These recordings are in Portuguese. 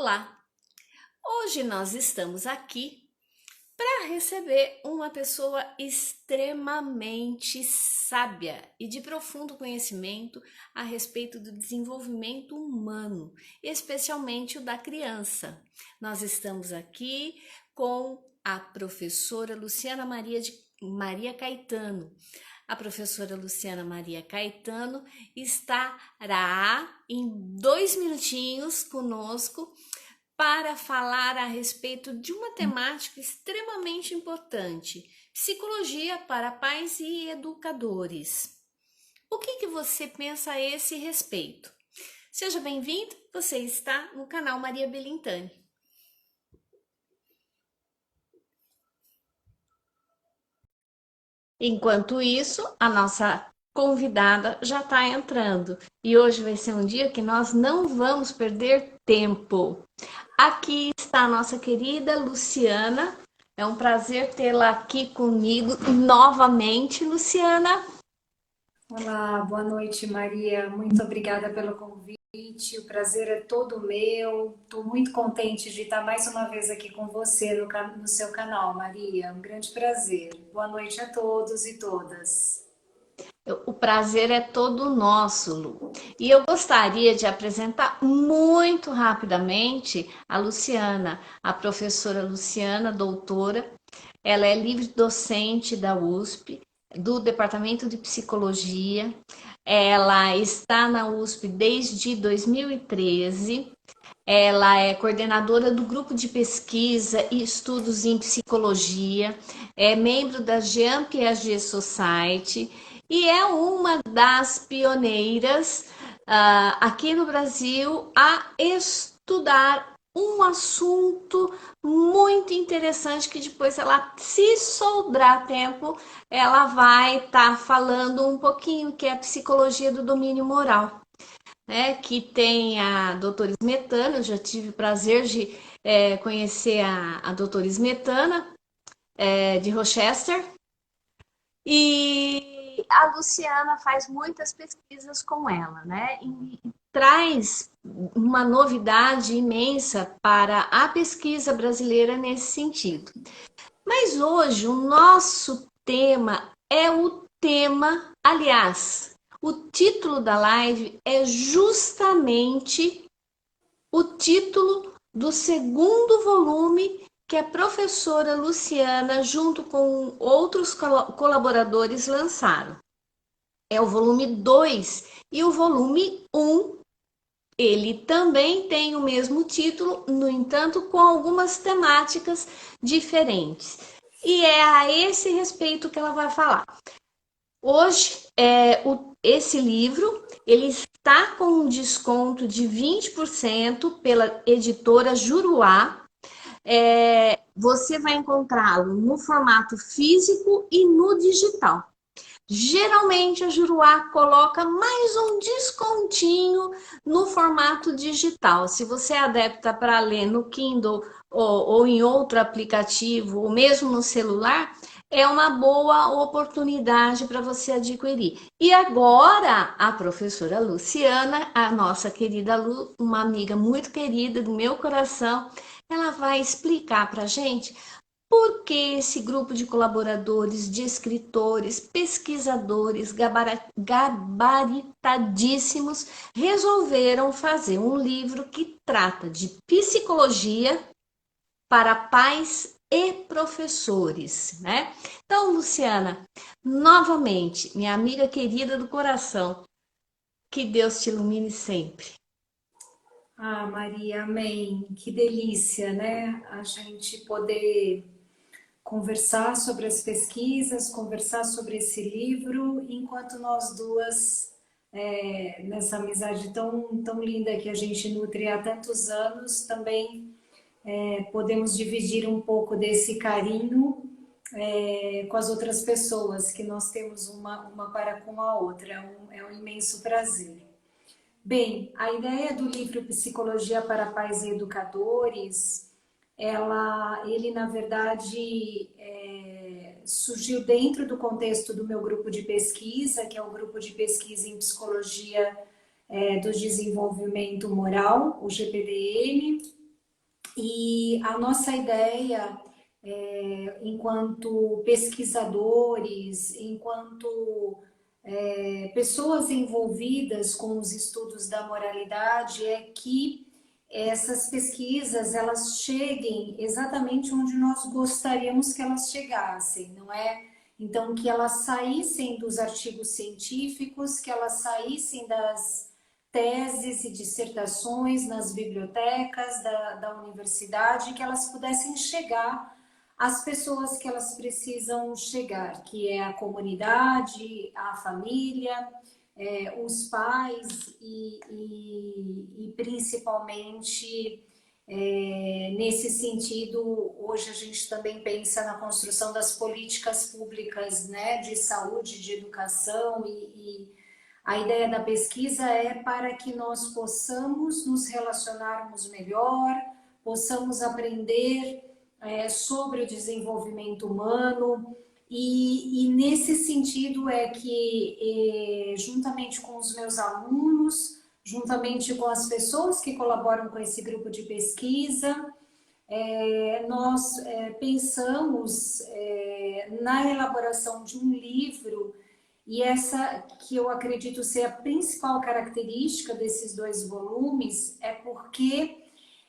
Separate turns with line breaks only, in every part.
Olá! Hoje nós estamos aqui para receber uma pessoa extremamente sábia e de profundo conhecimento a respeito do desenvolvimento humano, especialmente o da criança. Nós estamos aqui com a professora Luciana Maria Caetano. A professora Luciana Maria Caetano estará em 2 minutinhos conosco para falar a respeito de uma temática extremamente importante: psicologia para pais e educadores. O que você pensa a esse respeito? Seja bem-vindo, você está no canal Maria Belintani. Enquanto isso, a nossa convidada já está entrando e hoje vai ser um dia que nós não vamos perder tempo. Aqui está a nossa querida Luciana. É um prazer tê-la aqui comigo novamente, Luciana.
Olá, boa noite, Maria. Muito obrigada pelo convite. O prazer é todo meu. Estou muito contente de estar mais uma vez aqui com você no seu canal, Maria. Um grande prazer. Boa noite a todos e todas.
O prazer é todo nosso, Lu. E eu gostaria de apresentar muito rapidamente a Luciana, a professora Luciana, doutora. Ela é livre docente da USP, do Departamento de Psicologia. Ela está na USP desde 2013. Ela é coordenadora do grupo de pesquisa e estudos em psicologia, é membro da Jean Piaget Society e é uma das pioneiras aqui no Brasil a estudar um assunto muito interessante que depois ela, se sobrar tempo, ela vai estar falando um pouquinho, que é a psicologia do domínio moral, né? Que tem a doutora Smetana. Eu já tive o prazer de conhecer a doutora Smetana, de Rochester, e a Luciana faz muitas pesquisas com ela, né? E traz uma novidade imensa para a pesquisa brasileira nesse sentido. Mas hoje o nosso tema é o tema, aliás, o título da live é justamente o título do segundo volume que a professora Luciana, junto com outros colaboradores, lançaram. É o volume 2 e o volume 1, ele também tem o mesmo título, no entanto, com algumas temáticas diferentes. E é a esse respeito que ela vai falar. Hoje, esse livro ele está com um desconto de 20% pela editora Juruá. Você vai encontrá-lo no formato físico e no digital. Geralmente a Juruá coloca mais um descontinho no formato digital. Se você é adepta para ler no Kindle ou em outro aplicativo, ou mesmo no celular, é uma boa oportunidade para você adquirir. E agora a professora Luciana, a nossa querida Lu, uma amiga muito querida do meu coração, ela vai explicar para a gente por que esse grupo de colaboradores, de escritores, pesquisadores gabaritadíssimos resolveram fazer um livro que trata de psicologia para pais e professores, né? Então, Luciana, novamente, minha amiga querida do coração, que Deus te ilumine sempre.
Ah, Maria, amém. Que delícia, né? A gente poder conversar sobre as pesquisas, conversar sobre esse livro, enquanto nós duas, nessa amizade tão linda que a gente nutre há tantos anos, também podemos dividir um pouco desse carinho com as outras pessoas, que nós temos uma para com a outra. É um imenso prazer. Bem, a ideia do livro Psicologia para Pais e Educadores, ele na verdade surgiu dentro do contexto do meu grupo de pesquisa, que é o grupo de pesquisa em psicologia do desenvolvimento moral, o GPDM. E a nossa ideia, enquanto pesquisadores, enquanto pessoas envolvidas com os estudos da moralidade, é que essas pesquisas elas cheguem exatamente onde nós gostaríamos que elas chegassem, não é? Então, que elas saíssem dos artigos científicos, que elas saíssem das teses e dissertações nas bibliotecas da universidade, que elas pudessem chegar às pessoas que elas precisam chegar, que é a comunidade, a família, os pais e principalmente nesse sentido, hoje a gente também pensa na construção das políticas públicas, né, de saúde, de educação e a ideia da pesquisa é para que nós possamos nos relacionarmos melhor, possamos aprender sobre o desenvolvimento humano e nesse sentido é que, juntamente com os meus alunos, juntamente com as pessoas que colaboram com esse grupo de pesquisa, nós pensamos na elaboração de um livro, e essa que eu acredito ser a principal característica desses 2 volumes, é porque,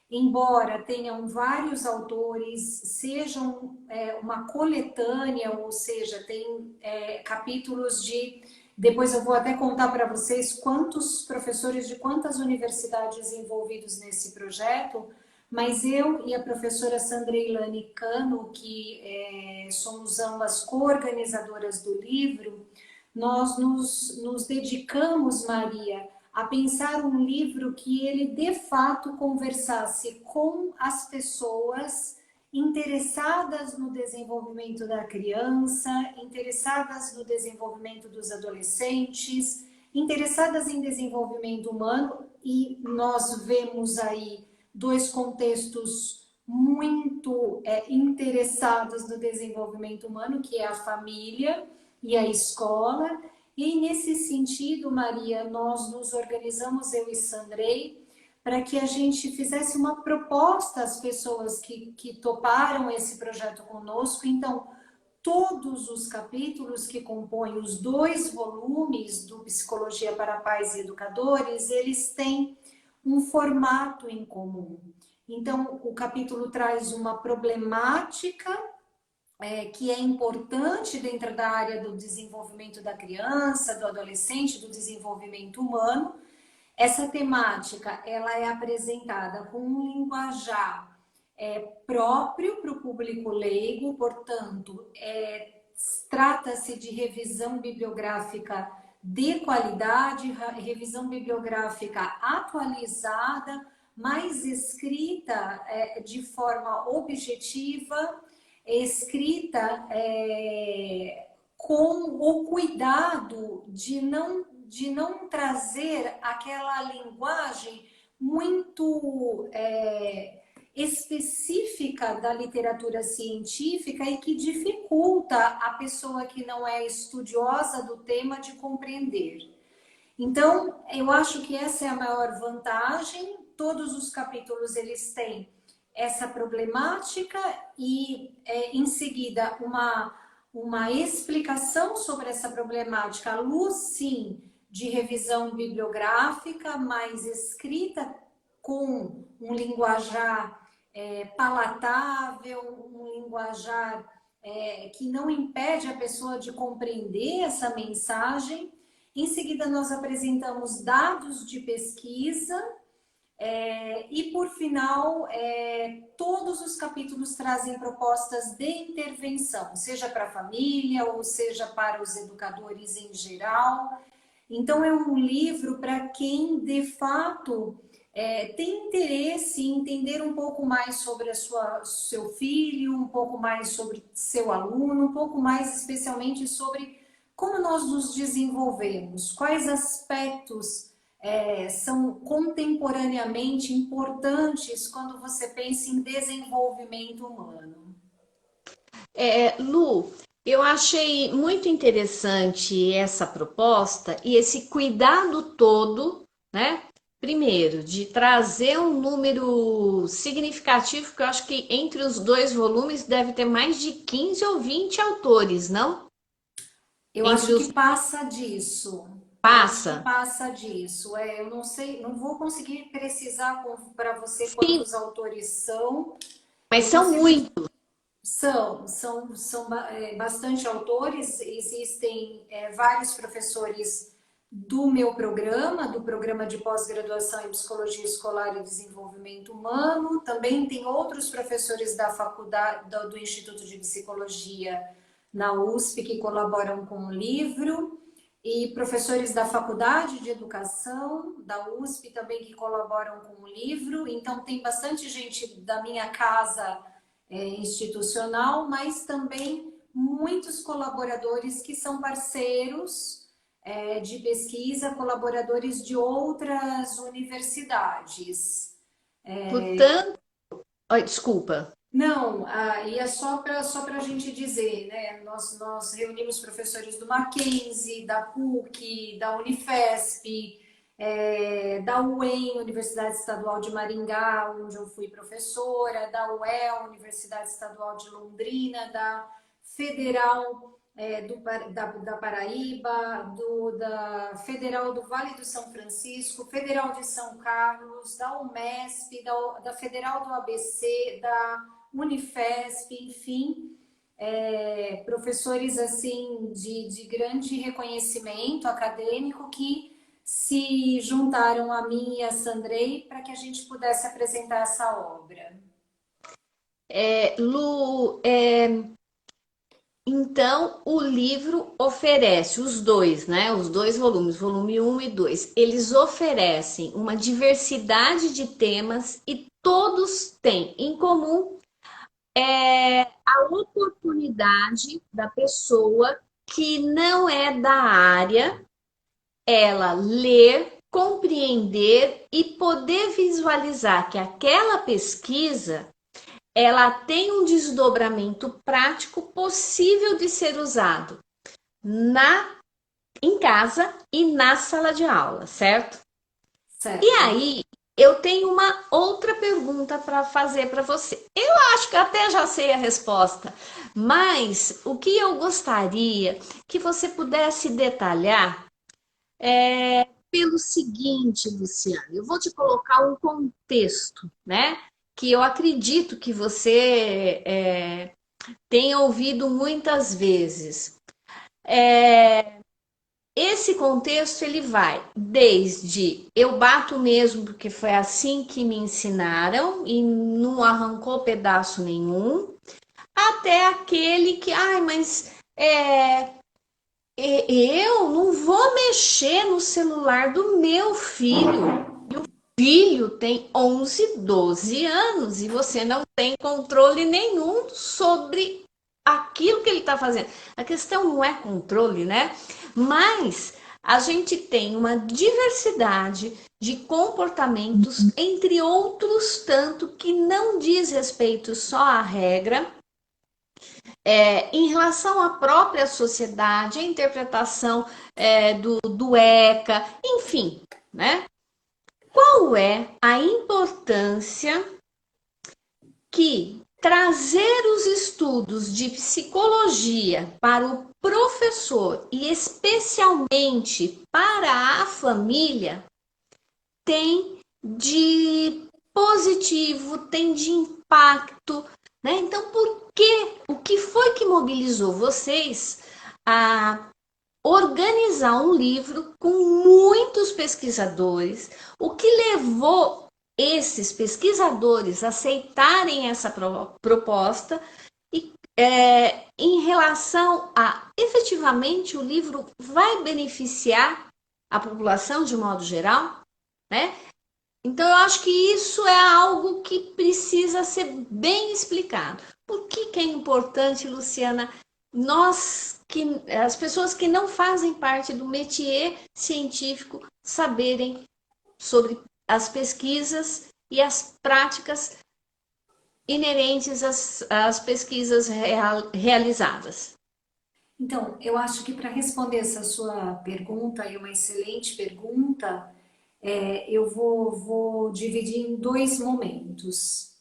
embora tenham vários autores, sejam uma coletânea, ou seja, tem capítulos de... Depois eu vou até contar para vocês quantos professores de quantas universidades envolvidos nesse projeto, mas eu e a professora Sandreilane Cano, que somos ambas co-organizadoras do livro, nós nos dedicamos, Maria, a pensar um livro que ele de fato conversasse com as pessoas interessadas no desenvolvimento da criança, interessadas no desenvolvimento dos adolescentes, interessadas em desenvolvimento humano, e nós vemos aí 2 contextos muito interessados no desenvolvimento humano, que é a família e a escola. E nesse sentido, Maria, nós nos organizamos, eu e Sandrei, para que a gente fizesse uma proposta às pessoas que toparam esse projeto conosco. Então, todos os capítulos que compõem os 2 volumes do Psicologia para Pais e Educadores, eles têm um formato em comum. Então, o capítulo traz uma problemática que é importante dentro da área do desenvolvimento da criança, do adolescente, do desenvolvimento humano. Essa temática ela é apresentada com um linguajar próprio para o público leigo, portanto, trata-se de revisão bibliográfica de qualidade, revisão bibliográfica atualizada, mas escrita de forma objetiva, escrita com o cuidado de não trazer aquela linguagem muito específica da literatura científica e que dificulta a pessoa que não é estudiosa do tema de compreender. Então, eu acho que essa é a maior vantagem. Todos os capítulos eles têm essa problemática e, em seguida, uma explicação sobre essa problemática, à luz, sim, de revisão bibliográfica, mas escrita com um linguajar palatável, um linguajar que não impede a pessoa de compreender essa mensagem. Em seguida, nós apresentamos dados de pesquisa e, por final, todos os capítulos trazem propostas de intervenção, seja para a família ou seja para os educadores em geral. Então, é um livro para quem, de fato, tem interesse em entender um pouco mais sobre seu filho, um pouco mais sobre seu aluno, um pouco mais especialmente sobre como nós nos desenvolvemos, quais aspectos são contemporaneamente importantes quando você pensa em desenvolvimento humano.
Lu, eu achei muito interessante essa proposta e esse cuidado todo, né, primeiro, de trazer um número significativo, que eu acho que entre os dois volumes deve ter mais de 15 ou 20 autores, não?
Eu
Entre
acho
os
que passa disso. Eu acho que
passa.
passa disso. Eu não sei, não vou conseguir precisar para você
Sim,
quantos autores são.
mas
Eu não
são
sei, mas
muitos.
são bastante autores. Existem vários professores do meu programa, do programa de pós-graduação em Psicologia Escolar e Desenvolvimento Humano. Também tem outros professores da faculdade, do Instituto de Psicologia na USP que colaboram com o livro. E professores da Faculdade de Educação da USP também que colaboram com o livro. Então, tem bastante gente da minha casa institucional, mas também muitos colaboradores que são parceiros de pesquisa, colaboradores de outras universidades.
Portanto, ai, desculpa.
Não, e é só para a gente dizer, né? Nós reunimos professores do Mackenzie, da PUC, da Unifesp, da UEM, Universidade Estadual de Maringá, onde eu fui professora, da UEL, Universidade Estadual de Londrina, da Federal da Paraíba, da Federal do Vale do São Francisco, Federal de São Carlos, da UMESP, da Federal do ABC, da Unifesp, enfim, professores assim de grande reconhecimento acadêmico que se juntaram a mim e a Sandrei para que a gente pudesse apresentar essa obra.
Lu, então o livro oferece os dois, né? Os dois volumes, volume um e 2. Eles oferecem uma diversidade de temas e todos têm em comum a oportunidade da pessoa que não é da área, ela ler, compreender e poder visualizar que aquela pesquisa ela tem um desdobramento prático possível de ser usado na em casa e na sala de aula, certo? E
Certo?
aí, eu tenho uma outra pergunta para fazer para você. Eu acho que até já sei a resposta, mas o que eu gostaria que você pudesse detalhar pelo seguinte, Luciana, eu vou te colocar um contexto, né? Que eu acredito que você tem ouvido muitas vezes. Esse contexto ele vai desde eu bato mesmo porque foi assim que me ensinaram e não arrancou pedaço nenhum, até aquele que, ai, mas eu não vou mexer no celular do meu filho. Filho tem 11, 12 anos e você não tem controle nenhum sobre aquilo que ele está fazendo. A questão não é controle, né? Mas a gente tem uma diversidade de comportamentos, entre outros tanto, que não diz respeito só à regra, em relação à própria sociedade, a interpretação do ECA, enfim, né? Qual é a importância que trazer os estudos de psicologia para o professor e especialmente para a família tem de positivo, tem de impacto, né? Então, por que? O que foi que mobilizou vocês a organizar um livro com muitos pesquisadores? O que levou esses pesquisadores a aceitarem essa proposta e em relação a efetivamente o livro vai beneficiar a população de modo geral, né? Então eu acho que isso é algo que precisa ser bem explicado. Por que que é importante, Luciana, as pessoas que não fazem parte do métier científico saberem sobre as pesquisas e as práticas inerentes às pesquisas realizadas?
Então, eu acho que para responder essa sua pergunta, e uma excelente pergunta, Eu vou dividir em dois momentos.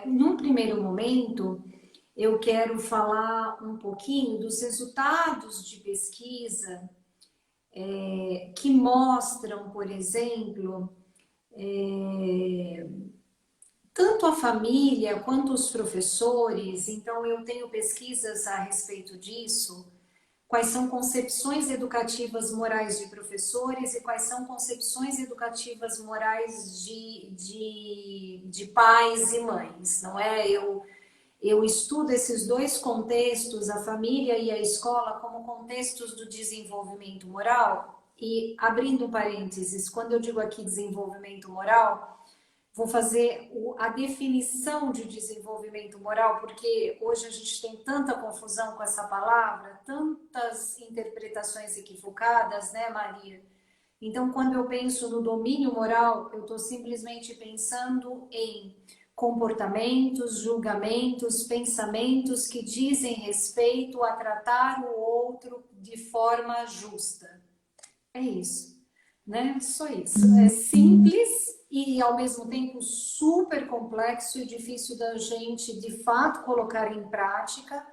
Num primeiro momento, eu quero falar um pouquinho dos resultados de pesquisa que mostram, por exemplo, tanto a família quanto os professores. Então, eu tenho pesquisas a respeito disso. Quais são concepções educativas morais de professores e quais são concepções educativas morais de pais e mães, não é? Eu estudo esses dois contextos, a família e a escola, como contextos do desenvolvimento moral. E, abrindo parênteses, quando eu digo aqui desenvolvimento moral, vou fazer a definição de desenvolvimento moral, porque hoje a gente tem tanta confusão com essa palavra, tantas interpretações equivocadas, né, Maria? Então, quando eu penso no domínio moral, eu estou simplesmente pensando em comportamentos, julgamentos, pensamentos que dizem respeito a tratar o outro de forma justa. É isso, né? Só isso. É simples e ao mesmo tempo super complexo e difícil da gente de fato colocar em prática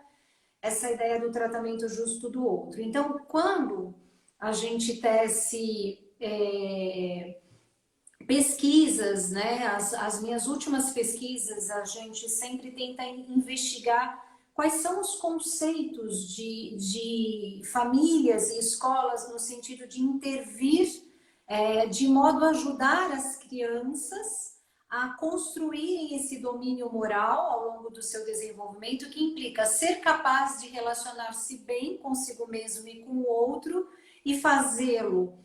essa ideia do tratamento justo do outro. Então, quando a gente tece pesquisas, né? As minhas últimas pesquisas, a gente sempre tenta investigar quais são os conceitos de famílias e escolas no sentido de intervir de modo a ajudar as crianças a construírem esse domínio moral ao longo do seu desenvolvimento, que implica ser capaz de relacionar-se bem consigo mesmo e com o outro e fazê-lo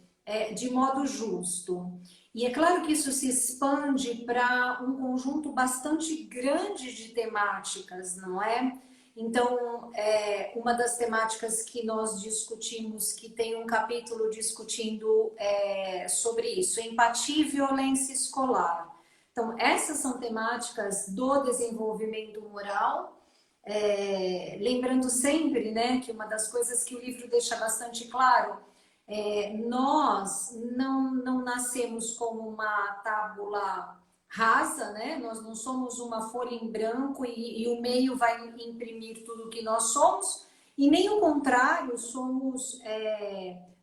de modo justo. E é claro que isso se expande para um conjunto bastante grande de temáticas, não é? Então, uma das temáticas que nós discutimos, que tem um capítulo discutindo sobre isso, empatia e violência escolar. Então, essas são temáticas do desenvolvimento moral, lembrando sempre, né, que uma das coisas que o livro deixa bastante claro nós não nascemos como uma tábula rasa, né? Nós não somos uma folha em branco e o meio vai imprimir tudo o que nós somos, e nem o contrário, somos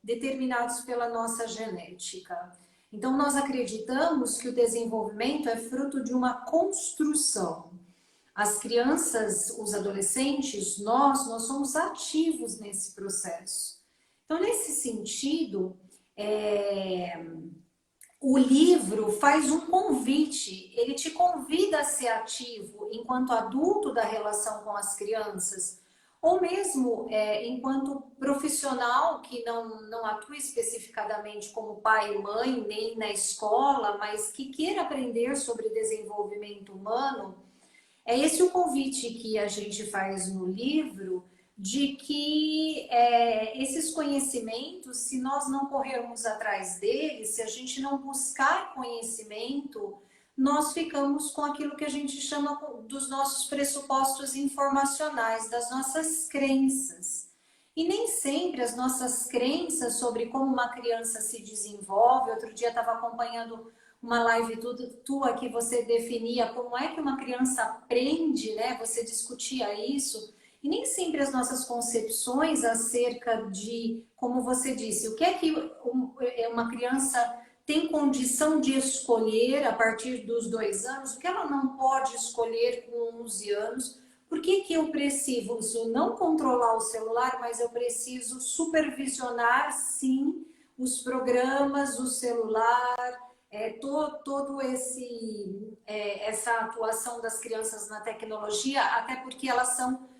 determinados pela nossa genética. Então, nós acreditamos que o desenvolvimento é fruto de uma construção. As crianças, os adolescentes, nós somos ativos nesse processo. Então, nesse sentido, o livro faz um convite, ele te convida a ser ativo enquanto adulto da relação com as crianças, ou mesmo enquanto profissional que não atua especificadamente como pai e mãe, nem na escola, mas que queira aprender sobre desenvolvimento humano. É esse o convite que a gente faz no livro, de que esses conhecimentos, se nós não corrermos atrás deles, se a gente não buscar conhecimento, nós ficamos com aquilo que a gente chama dos nossos pressupostos informacionais, das nossas crenças. E nem sempre as nossas crenças sobre como uma criança se desenvolve. Outro dia estava acompanhando uma live tua que você definia como é que uma criança aprende, né? Você discutia isso. E nem sempre as nossas concepções acerca de, como você disse, o que é que uma criança tem condição de escolher a partir dos 2 anos, o que ela não pode escolher com 11 anos, por que eu preciso não controlar o celular, mas eu preciso supervisionar, sim, os programas, o celular, todo essa atuação das crianças na tecnologia, até porque elas são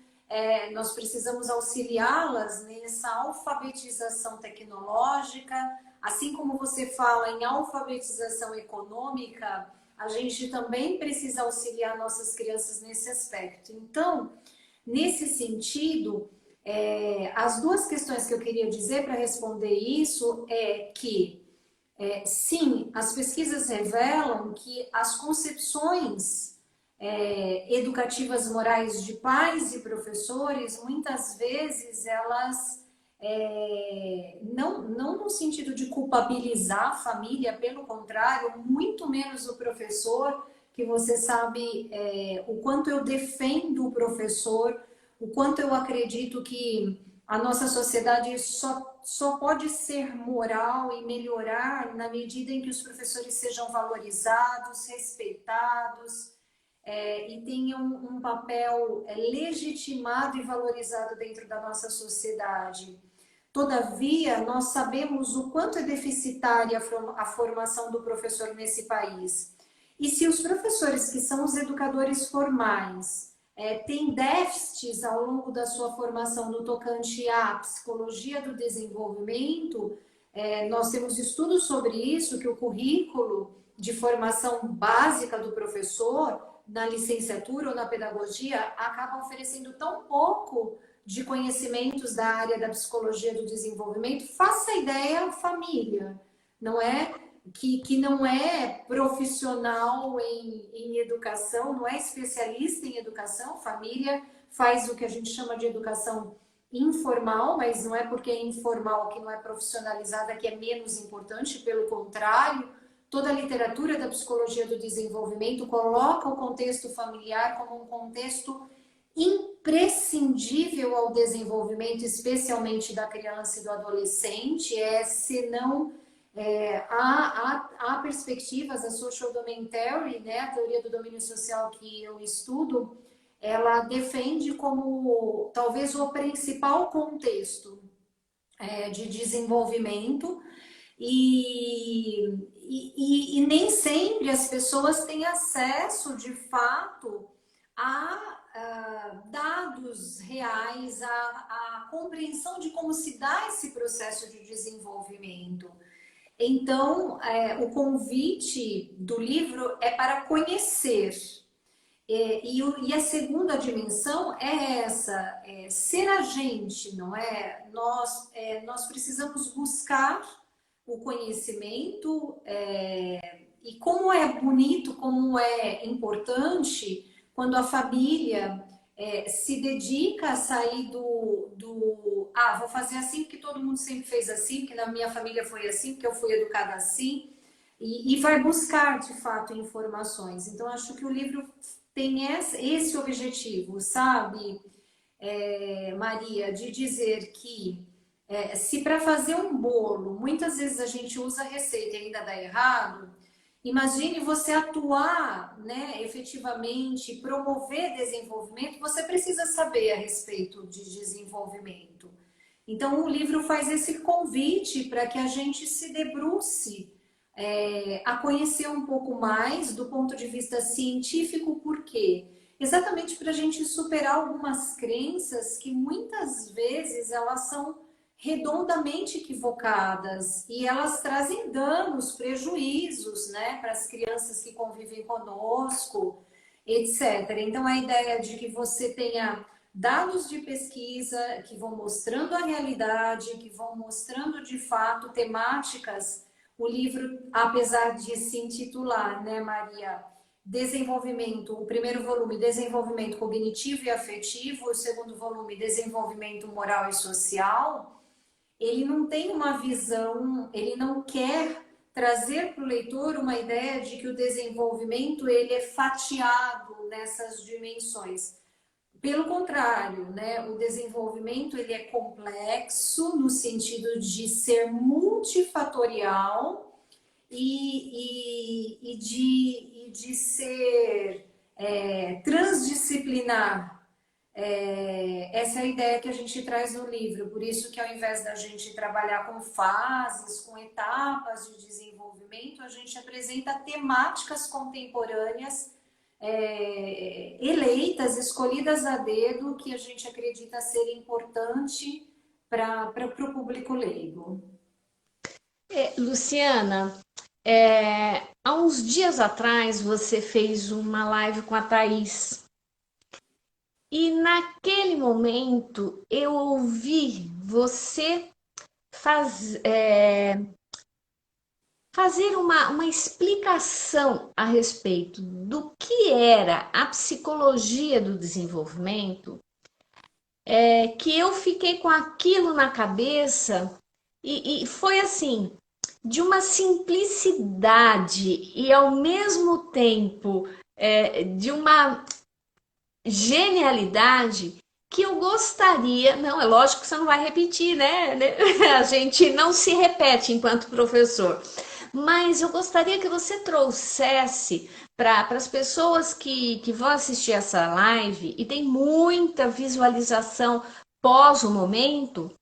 nós precisamos auxiliá-las nessa alfabetização tecnológica, assim como você fala em alfabetização econômica, a gente também precisa auxiliar nossas crianças nesse aspecto. Então, nesse sentido, as duas questões que eu queria dizer para responder isso é que, sim, as pesquisas revelam que as concepções educativas morais de pais e professores, muitas vezes elas não no sentido de culpabilizar a família, pelo contrário, muito menos o professor, que você sabe o quanto eu defendo o professor, o quanto eu acredito que a nossa sociedade só pode ser moral e melhorar na medida em que os professores sejam valorizados, respeitados, e tenham um papel legitimado e valorizado dentro da nossa sociedade. Todavia, nós sabemos o quanto é deficitária a formação do professor nesse país. E se os professores, que são os educadores formais, têm déficits ao longo da sua formação no tocante à psicologia do desenvolvimento, nós temos estudos sobre isso, que o currículo de formação básica do professor, na licenciatura ou na pedagogia, acaba oferecendo tão pouco de conhecimentos da área da psicologia do desenvolvimento. Faça ideia, família, não é? Que não é profissional em educação, não é especialista em educação, família faz o que a gente chama de educação informal, mas não é porque é informal que não é profissionalizada que é menos importante, pelo contrário, toda a literatura da psicologia do desenvolvimento coloca o contexto familiar como um contexto imprescindível ao desenvolvimento, especialmente da criança e do adolescente, senão há perspectivas, a social domain theory, né, a teoria do domínio social que eu estudo, ela defende como talvez o principal contexto de desenvolvimento e nem sempre as pessoas têm acesso de fato a dados reais, a compreensão de como se dá esse processo de desenvolvimento. Então, o convite do livro é para conhecer. E a segunda dimensão é essa, ser agente, não é? Nós precisamos buscar o conhecimento, e como é bonito, como é importante quando a família se dedica a sair vou fazer assim porque todo mundo sempre fez assim, porque na minha família foi assim, porque eu fui educada assim, e vai buscar de fato informações. Então acho que o livro tem esse objetivo, sabe, Maria, de dizer que se para fazer um bolo, muitas vezes a gente usa a receita e ainda dá errado, imagine você atuar, né, efetivamente, promover desenvolvimento, você precisa saber a respeito de desenvolvimento. Então, o livro faz esse convite para que a gente se debruce a conhecer um pouco mais do ponto de vista científico, por quê? Exatamente para a gente superar algumas crenças que muitas vezes elas são redondamente equivocadas e elas trazem danos, prejuízos, né, para as crianças que convivem conosco, etc. Então, a ideia de que você tenha dados de pesquisa que vão mostrando a realidade, que vão mostrando de fato temáticas. O livro, apesar de se intitular, né, Maria, Desenvolvimento, o primeiro volume, Desenvolvimento Cognitivo e Afetivo, o segundo volume, Desenvolvimento Moral e Social, ele não tem uma visão, ele não quer trazer para o leitor uma ideia de que o desenvolvimento ele é fatiado nessas dimensões. Pelo contrário, né, o desenvolvimento ele é complexo no sentido de ser multifatorial e de ser transdisciplinar. Essa é a ideia que a gente traz no livro, por isso que ao invés da gente trabalhar com fases, com etapas de desenvolvimento, a gente apresenta temáticas contemporâneas eleitas, escolhidas a dedo, que a gente acredita ser importante para o público leigo.
Luciana, há uns dias atrás você fez uma live com a Thaís. E naquele momento eu ouvi você fazer uma explicação a respeito do que era a psicologia do desenvolvimento que eu fiquei com aquilo na cabeça e foi assim, de uma simplicidade e ao mesmo tempo de uma genialidade que eu gostaria. Não, é lógico que você não vai repetir, né? A gente não se repete enquanto professor. Mas eu gostaria que você trouxesse para as pessoas que vão assistir essa live e tem muita visualização pós o momento,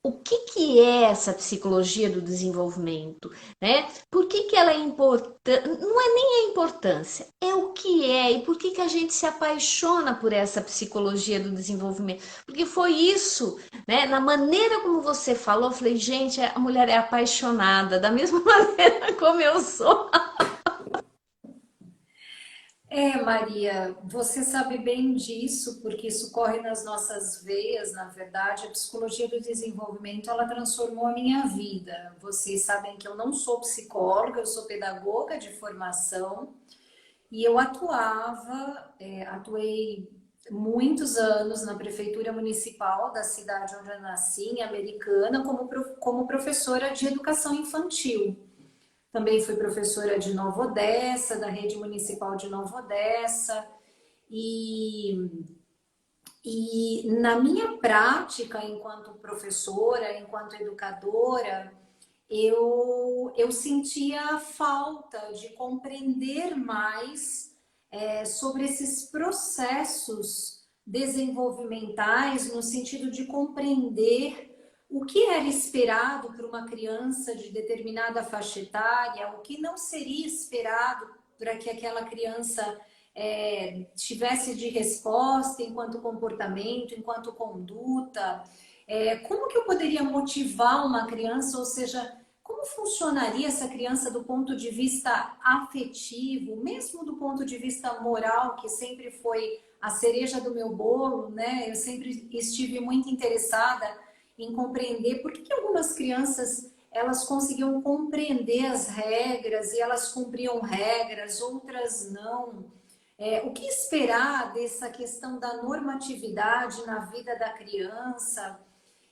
o que é essa psicologia do desenvolvimento, né? Por que ela é importante? Não é nem a importância, é o que é e por que a gente se apaixona por essa psicologia do desenvolvimento. Porque foi isso, né? Na maneira como você falou, eu falei, gente, a mulher é apaixonada, da mesma maneira como eu sou.
Maria, você sabe bem disso, porque isso corre nas nossas veias, na verdade. A psicologia do desenvolvimento, ela transformou a minha vida. Vocês sabem que eu não sou psicóloga, eu sou pedagoga de formação e eu atuei muitos anos na prefeitura municipal da cidade onde eu nasci, em Americana, como professora de educação infantil. Também fui professora de Nova Odessa, da rede municipal de Nova Odessa. E, e na minha prática, enquanto professora, enquanto educadora, eu sentia falta de compreender mais sobre esses processos desenvolvimentais, no sentido de compreender o que era esperado por uma criança de determinada faixa etária, o que não seria esperado para que aquela criança tivesse de resposta enquanto comportamento, enquanto conduta. Como que eu poderia motivar uma criança, ou seja, como funcionaria essa criança do ponto de vista afetivo, mesmo do ponto de vista moral, que sempre foi a cereja do meu bolo, né? Eu sempre estive muito interessada em compreender por que algumas crianças elas conseguiam compreender as regras e elas cumpriam regras, outras não. O que esperar dessa questão da normatividade na vida da criança?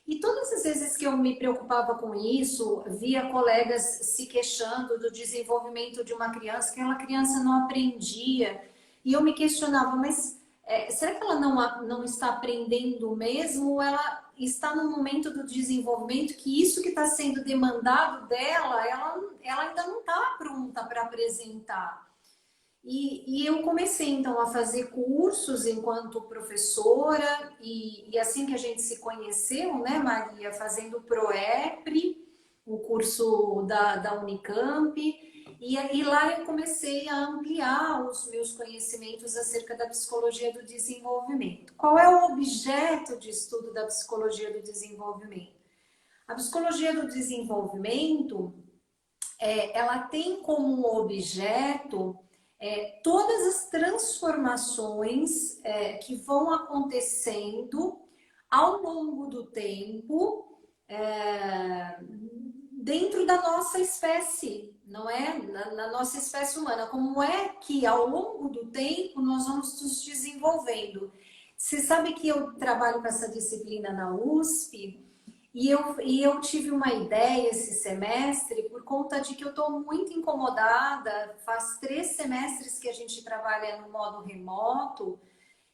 E todas as vezes que eu me preocupava com isso, via colegas se queixando do desenvolvimento de uma criança, que aquela criança não aprendia. E eu me questionava, mas será que ela não está aprendendo mesmo? Ou ela está no momento do desenvolvimento que isso que está sendo demandado dela, ela ainda não está pronta para apresentar? E eu comecei então a fazer cursos enquanto professora, e assim que a gente se conheceu, né, Maria, fazendo o PROEPRE, o curso da Unicamp, e lá eu comecei a ampliar os meus conhecimentos acerca da psicologia do desenvolvimento. Qual é o objeto de estudo da psicologia do desenvolvimento? A psicologia do desenvolvimento, ela tem como objeto todas as transformações que vão acontecendo ao longo do tempo dentro da nossa espécie, não é? Na nossa espécie humana. Como é que ao longo do tempo nós vamos nos desenvolvendo? Você sabe que eu trabalho com essa disciplina na USP, e eu tive uma ideia esse semestre por conta de que eu estou muito incomodada. Faz 3 semestres que a gente trabalha no modo remoto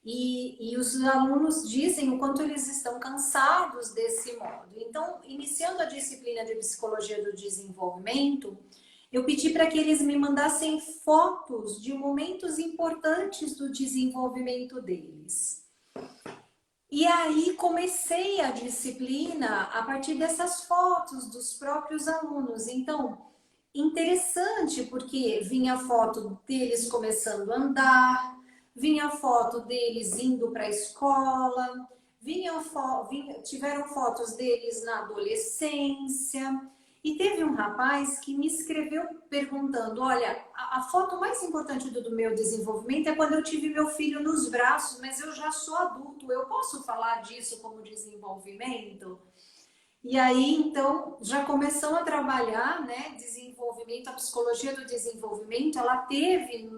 e os alunos dizem o quanto eles estão cansados desse modo. Então, iniciando a disciplina de Psicologia do Desenvolvimento, eu pedi para que eles me mandassem fotos de momentos importantes do desenvolvimento deles. E aí comecei a disciplina a partir dessas fotos dos próprios alunos. Então, interessante porque vinha foto deles começando a andar, vinha foto deles indo para a escola, tiveram fotos deles na adolescência. E teve um rapaz que me escreveu perguntando, olha, a foto mais importante do meu desenvolvimento é quando eu tive meu filho nos braços, mas eu já sou adulto, eu posso falar disso como desenvolvimento? E aí, então, já começamos a trabalhar, né, desenvolvimento, a psicologia do desenvolvimento, ela teve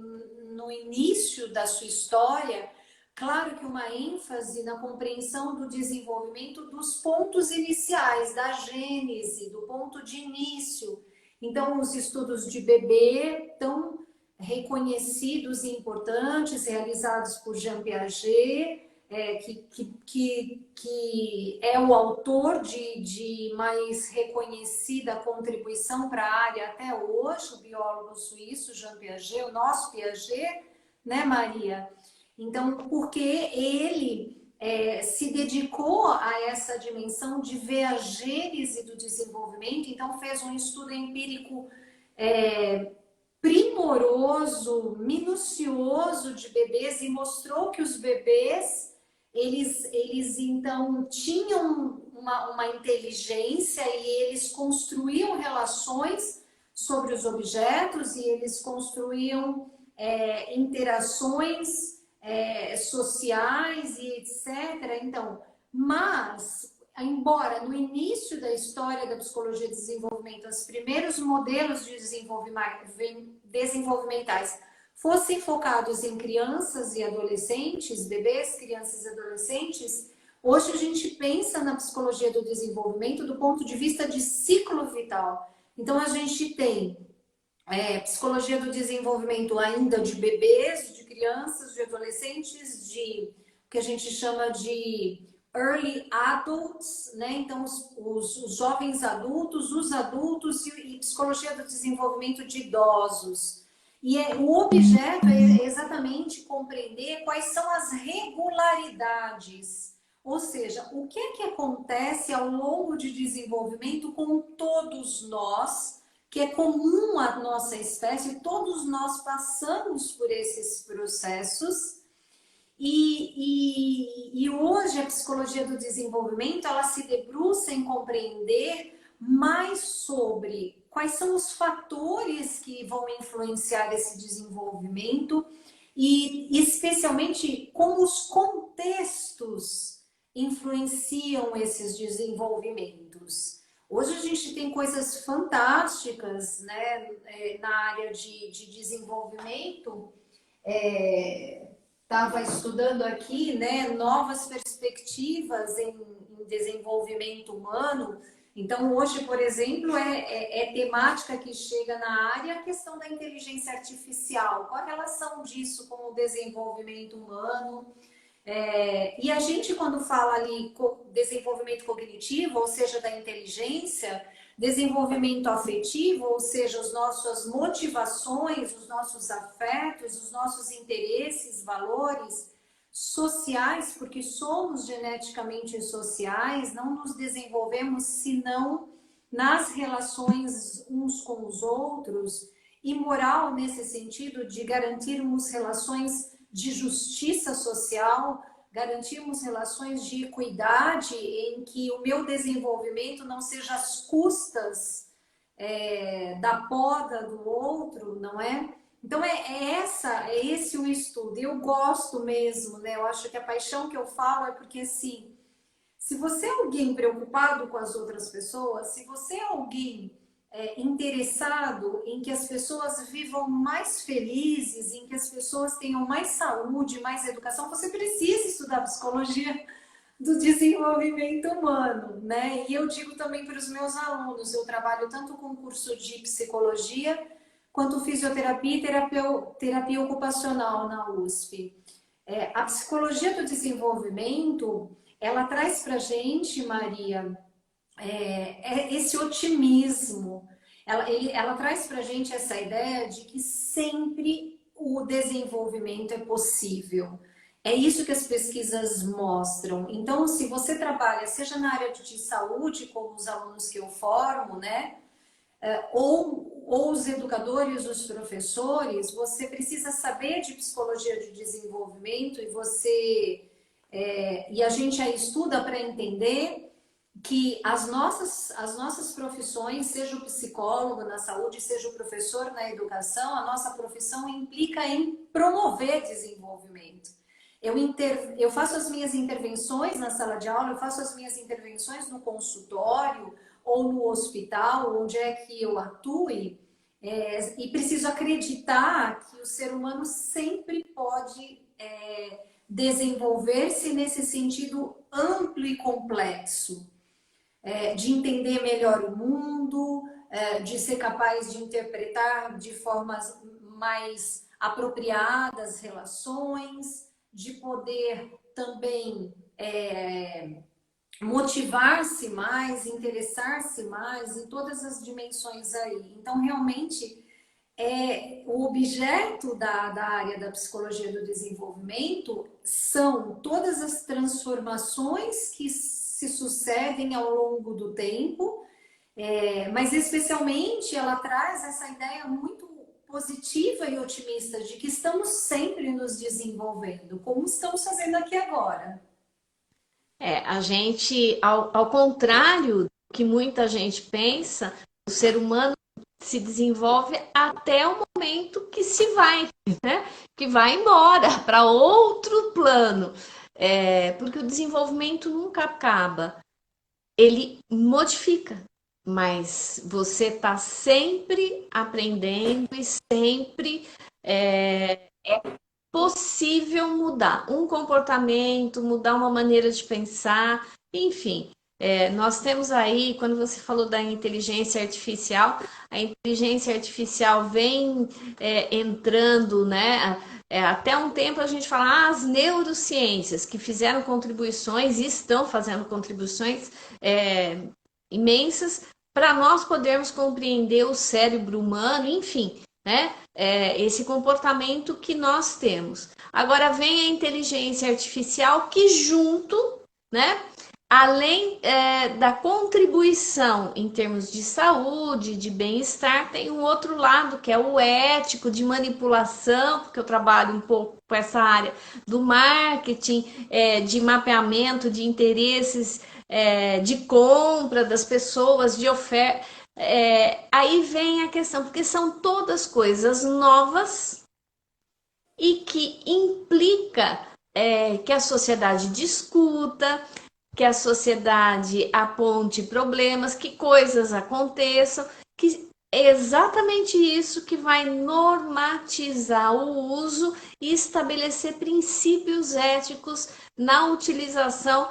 no início da sua história claro que uma ênfase na compreensão do desenvolvimento dos pontos iniciais, da gênese, do ponto de início. Então, os estudos de bebê tão reconhecidos e importantes, realizados por Jean Piaget, que é o autor de mais reconhecida contribuição para a área até hoje, o biólogo suíço Jean Piaget, o nosso Piaget, né, Maria? Então, porque ele se dedicou a essa dimensão de ver a gênese do desenvolvimento, então fez um estudo empírico primoroso, minucioso de bebês e mostrou que os bebês, eles então tinham uma inteligência e eles construíam relações sobre os objetos e eles construíam interações sociais e etc. Então, mas, embora no início da história da psicologia de desenvolvimento, os primeiros modelos de desenvolvimentais fossem focados em crianças e adolescentes, bebês, crianças e adolescentes, hoje a gente pensa na psicologia do desenvolvimento do ponto de vista de ciclo vital. Então, a gente tem psicologia do desenvolvimento ainda de bebês, de crianças, de adolescentes, de o que a gente chama de early adults, né? Então, os jovens adultos, os adultos e psicologia do desenvolvimento de idosos. E o objeto é exatamente compreender quais são as regularidades, ou seja, o que é que acontece ao longo de desenvolvimento com todos nós, que é comum à nossa espécie, todos nós passamos por esses processos. E hoje a psicologia do desenvolvimento, ela se debruça em compreender mais sobre quais são os fatores que vão influenciar esse desenvolvimento e especialmente como os contextos influenciam esses desenvolvimentos. Hoje a gente tem coisas fantásticas, né, na área de desenvolvimento. Estava estudando aqui, né, novas perspectivas em desenvolvimento humano. Então, hoje, por exemplo, é temática que chega na área a questão da inteligência artificial. Qual a relação disso com o desenvolvimento humano? E a gente, quando fala ali desenvolvimento cognitivo, ou seja, da inteligência, desenvolvimento afetivo, ou seja, as nossas motivações, os nossos afetos, os nossos interesses, valores sociais, porque somos geneticamente sociais, não nos desenvolvemos senão nas relações uns com os outros, e moral nesse sentido de garantirmos relações de justiça social, garantirmos relações de equidade em que o meu desenvolvimento não seja às custas da poda do outro, não é? Então é esse o estudo. Eu gosto mesmo, né? Eu acho que a paixão que eu falo é porque assim, se você é alguém preocupado com as outras pessoas, se você é alguém interessado em que as pessoas vivam mais felizes, em que as pessoas tenham mais saúde, mais educação, você precisa estudar psicologia do desenvolvimento humano, né? E eu digo também para os meus alunos, eu trabalho tanto com o curso de psicologia, quanto fisioterapia e terapia ocupacional na USP. A psicologia do desenvolvimento, ela traz para a gente, Maria, esse otimismo. Ela traz para a gente essa ideia de que sempre o desenvolvimento é possível. É isso que as pesquisas mostram. Então, se você trabalha, seja na área de saúde, como os alunos que eu formo, né? Ou os educadores, os professores, você precisa saber de psicologia de desenvolvimento e a gente aí estuda para entender que as nossas profissões, seja o psicólogo na saúde, seja o professor na educação, a nossa profissão implica em promover desenvolvimento. Eu faço as minhas intervenções na sala de aula, eu faço as minhas intervenções no consultório ou no hospital, onde é que eu atue, e preciso acreditar que o ser humano sempre pode desenvolver-se nesse sentido amplo e complexo, de entender melhor o mundo, de ser capaz de interpretar de formas mais apropriadas relações, de poder também motivar-se mais, interessar-se mais em todas as dimensões aí. Então, realmente, o objeto da área da psicologia do desenvolvimento são todas as transformações que se sucedem ao longo do tempo, mas especialmente ela traz essa ideia muito positiva e otimista de que estamos sempre nos desenvolvendo, como estamos fazendo aqui agora.
A gente, ao contrário do que muita gente pensa, o ser humano se desenvolve até o momento que se vai, né? Que vai embora para outro plano. Porque o desenvolvimento nunca acaba. Ele modifica, mas você está sempre aprendendo e sempre possível mudar um comportamento, mudar uma maneira de pensar, enfim. Nós temos aí, quando você falou da inteligência artificial, a inteligência artificial vem entrando, né? Até um tempo a gente fala as neurociências que fizeram contribuições e estão fazendo contribuições imensas para nós podermos compreender o cérebro humano, enfim, né? Esse comportamento que nós temos. Agora vem a inteligência artificial que junto, né? Além da contribuição em termos de saúde, de bem-estar, tem um outro lado que é o ético, de manipulação, porque eu trabalho um pouco com essa área do marketing, de mapeamento de interesses, de compra das pessoas, de oferta. Aí vem a questão, porque são todas coisas novas e que implica que a sociedade discuta, que a sociedade aponte problemas, que coisas aconteçam, que é exatamente isso que vai normatizar o uso e estabelecer princípios éticos na utilização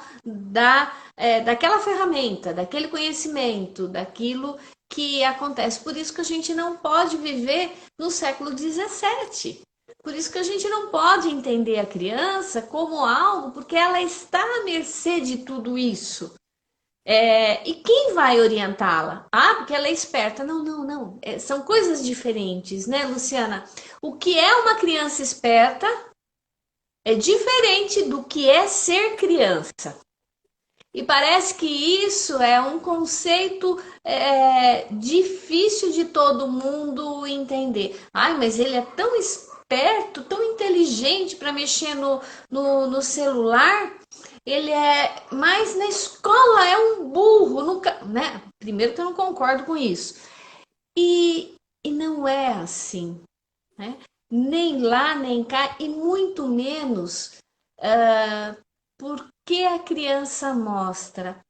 daquela ferramenta, daquele conhecimento, daquilo que acontece. Por isso que a gente não pode viver no século XVII. Por isso que a gente não pode entender a criança como algo, porque ela está à mercê de tudo isso. E quem vai orientá-la? Porque ela é esperta. Não, não, não. São coisas diferentes, né, Luciana? O que é uma criança esperta é diferente do que é ser criança. E parece que isso é um conceito difícil de todo mundo entender. Mas ele é tão esperto, tão inteligente para mexer no celular. Ele mas na escola é um burro, nunca, né? Primeiro que eu não concordo com isso. E não é assim, né? Nem lá, nem cá, e muito menos porque a criança mostra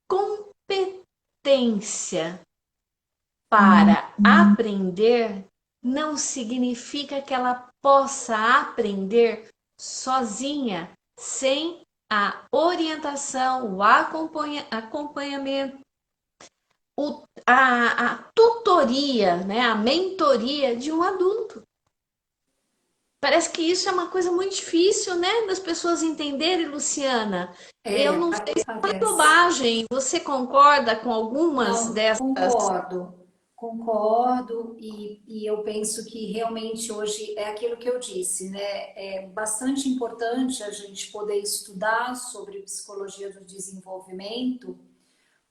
competência para aprender, não significa que ela possa aprender sozinha, sem a orientação, o acompanhamento, a tutoria, né, a mentoria de um adulto. Parece que isso é uma coisa muito difícil, né, das pessoas entenderem, Luciana. Eu não sei se é
Parece.
bobagem. Você concorda com algumas
Não,
dessas?
concordo, e eu penso que realmente hoje é aquilo que eu disse, né? É bastante importante a gente poder estudar sobre psicologia do desenvolvimento,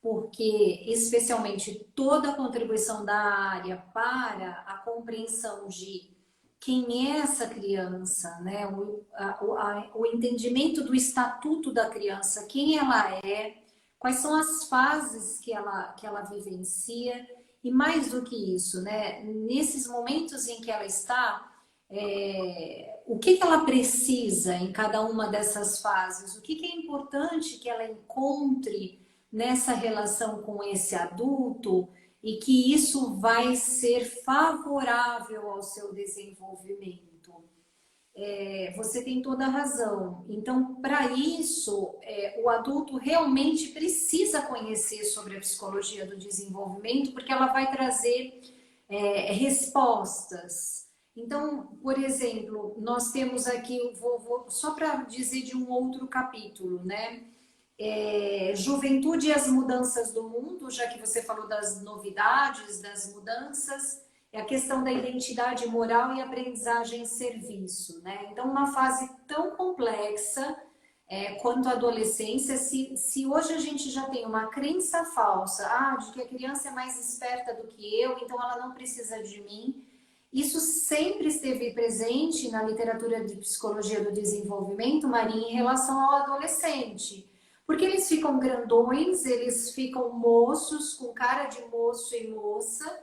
porque especialmente toda a contribuição da área para a compreensão de quem é essa criança, né? O entendimento do estatuto da criança, quem ela é, quais são as fases que ela vivencia, e mais do que isso, né? Nesses momentos em que ela está, o que ela precisa em cada uma dessas fases, o que é importante que ela encontre nessa relação com esse adulto e que isso vai ser favorável ao seu desenvolvimento. você tem toda a razão. Então, para isso, o adulto realmente precisa conhecer sobre a psicologia do desenvolvimento, porque ela vai trazer respostas. Então, por exemplo, nós temos aqui, só para dizer de um outro capítulo, né? Juventude e as mudanças do mundo, já que você falou das novidades, das mudanças, é a questão da identidade moral e aprendizagem em serviço, né? Então, uma fase tão complexa quanto a adolescência, se hoje a gente já tem uma crença falsa, de que a criança é mais esperta do que eu, então ela não precisa de mim, isso sempre esteve presente na literatura de psicologia do desenvolvimento, Maria, em relação ao adolescente. Porque eles ficam grandões, eles ficam moços, com cara de moço e moça,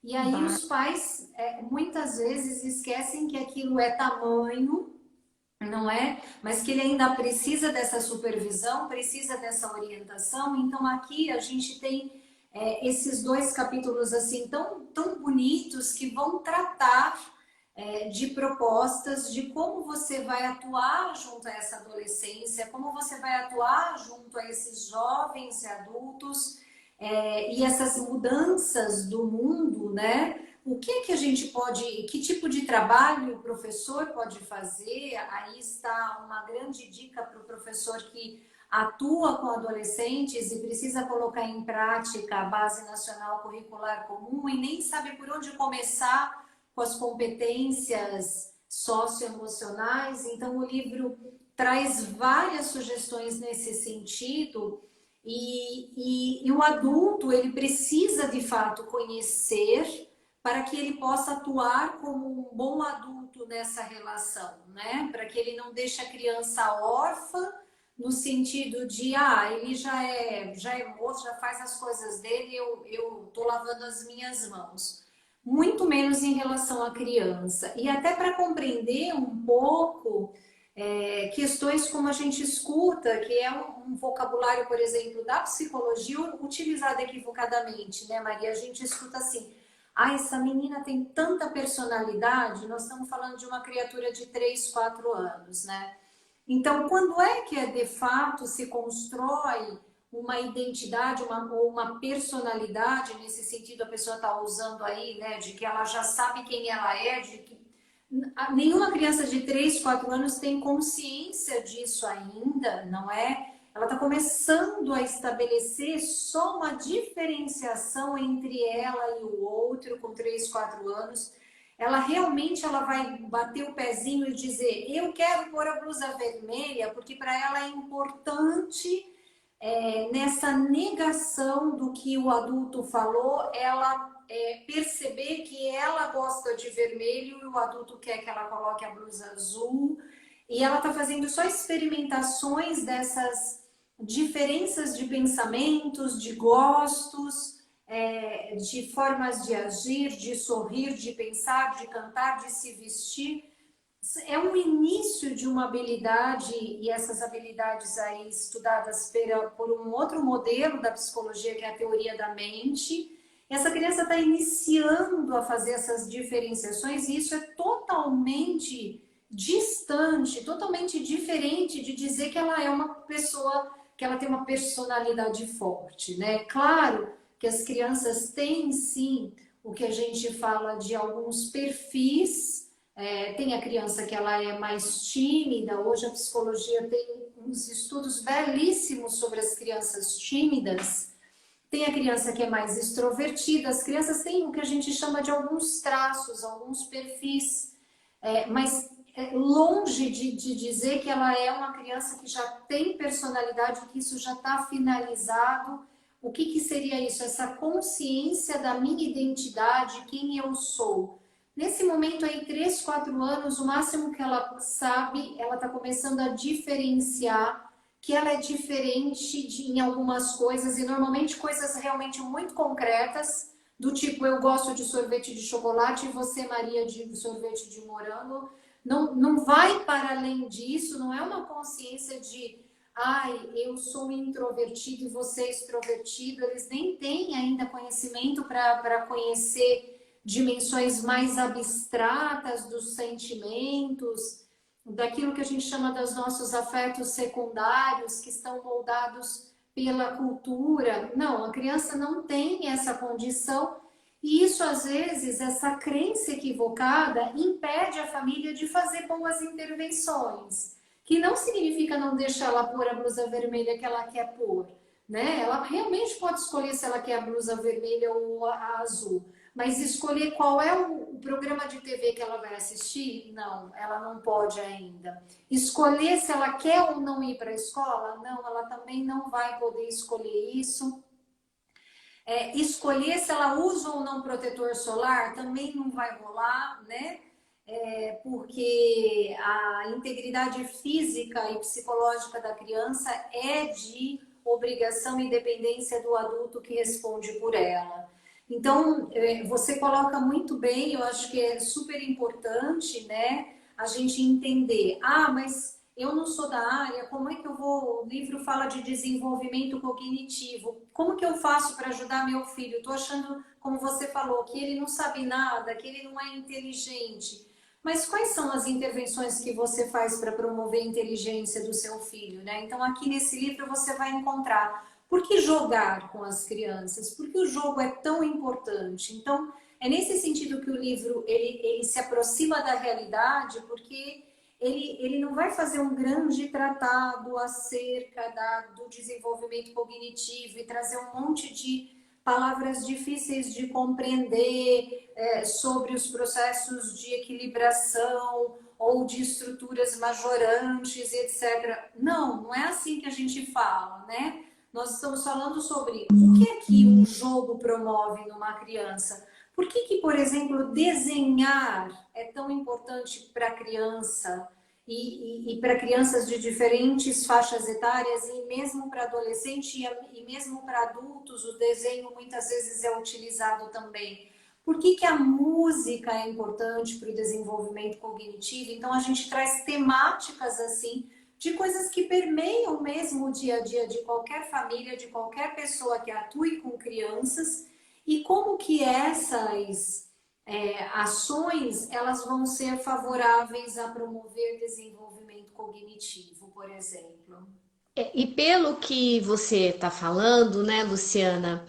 e aí os pais muitas vezes esquecem que aquilo é tamanho, não é? Mas que ele ainda precisa dessa supervisão, precisa dessa orientação. Então aqui a gente tem esses dois capítulos assim tão bonitos que vão tratar de propostas de como você vai atuar junto a essa adolescência, como você vai atuar junto a esses jovens e adultos e essas mudanças do mundo, né? O que a gente pode, que tipo de trabalho o professor pode fazer? Aí está uma grande dica para o professor que atua com adolescentes e precisa colocar em prática a Base Nacional Curricular Comum e nem sabe por onde começar com as competências socioemocionais. Então, o livro traz várias sugestões nesse sentido e o adulto, ele precisa, de fato, conhecer para que ele possa atuar como um bom adulto nessa relação, né? Para que ele não deixe a criança órfã, no sentido de, ele já é moço, já faz as coisas dele, eu tô lavando as minhas mãos. Muito menos em relação à criança. E até para compreender um pouco questões como a gente escuta, que é um vocabulário, por exemplo, da psicologia utilizado equivocadamente, né, Maria? A gente escuta assim, essa menina tem tanta personalidade, nós estamos falando de uma criatura de 3, 4 anos, né? Então, quando é que de fato se constrói uma identidade, uma personalidade, nesse sentido a pessoa está usando aí, né, de que ela já sabe quem ela é, de que nenhuma criança de 3, 4 anos tem consciência disso ainda, não é? Ela está começando a estabelecer só uma diferenciação entre ela e o outro com 3, 4 anos. Ela realmente vai bater o pezinho e dizer, eu quero pôr a blusa vermelha, porque para ela é importante nessa negação do que o adulto falou, ela perceber que ela gosta de vermelho e o adulto quer que ela coloque a blusa azul. E ela está fazendo só experimentações dessas diferenças de pensamentos, de gostos, de formas de agir, de sorrir, de pensar, de cantar, de se vestir. É um início de uma habilidade, e essas habilidades aí estudadas por um outro modelo da psicologia, que é a teoria da mente. Essa criança está iniciando a fazer essas diferenciações, e isso é totalmente distante, totalmente diferente de dizer que ela é uma pessoa, que ela tem uma personalidade forte, né? Claro que as crianças têm, sim, o que a gente fala de alguns perfis. Tem a criança que ela é mais tímida. Hoje a psicologia tem uns estudos belíssimos sobre as crianças tímidas. Tem a criança que é mais extrovertida. As crianças têm o que a gente chama de alguns traços, alguns perfis, mas longe de dizer que ela é uma criança que já tem personalidade, que isso já está finalizado. O que seria isso? Essa consciência da minha identidade, quem eu sou. Nesse momento aí, 3, 4 anos, o máximo que ela sabe, ela está começando a diferenciar que ela é diferente em algumas coisas, e normalmente coisas realmente muito concretas, do tipo, eu gosto de sorvete de chocolate e você, Maria, de sorvete de morango. Não vai para além disso, não é uma consciência de, eu sou introvertido e você é extrovertido. Eles nem têm ainda conhecimento para conhecer dimensões mais abstratas dos sentimentos. daquilo que a gente chama dos nossos afetos secundários, que estão moldados pela cultura. Não, a criança não tem essa condição e isso, às vezes, essa crença equivocada impede a família de fazer boas intervenções, que não significa não deixar ela pôr a blusa vermelha que ela quer pôr, né? Ela realmente pode escolher se ela quer a blusa vermelha ou a azul, mas escolher qual é o programa de TV que ela vai assistir, não, ela não pode ainda. Escolher se ela quer ou não ir para a escola, não, ela também não vai poder escolher isso. Escolher se ela usa ou não protetor solar também não vai rolar, né? Porque a integridade física e psicológica da criança é de obrigação e dependência do adulto que responde por ela. Então, você coloca muito bem, eu acho que é super importante, né, a gente entender, mas eu não sou da área, como é que eu vou... O livro fala de desenvolvimento cognitivo, como que eu faço para ajudar meu filho? Estou achando, como você falou, que ele não sabe nada, que ele não é inteligente. Mas quais são as intervenções que você faz para promover a inteligência do seu filho, né? Então, aqui nesse livro você vai encontrar por que jogar com as crianças, por que o jogo é tão importante. Então, é nesse sentido que o livro ele se aproxima da realidade, porque ele não vai fazer um grande tratado acerca do desenvolvimento cognitivo e trazer um monte de palavras difíceis de compreender sobre os processos de equilibração ou de estruturas majorantes, etc. Não, não é assim que a gente fala, né? Nós estamos falando sobre o que é que um jogo promove numa criança. Por que, por exemplo, desenhar é tão importante para a criança e para crianças de diferentes faixas etárias e mesmo para adolescente e mesmo para adultos, o desenho muitas vezes é utilizado também. Por que a música é importante para o desenvolvimento cognitivo? Então a gente traz temáticas assim de coisas que permeiam mesmo o dia a dia de qualquer família, de qualquer pessoa que atue com crianças e como que essas ações elas vão ser favoráveis a promover desenvolvimento cognitivo, por exemplo.
E pelo que você está falando, né, Luciana,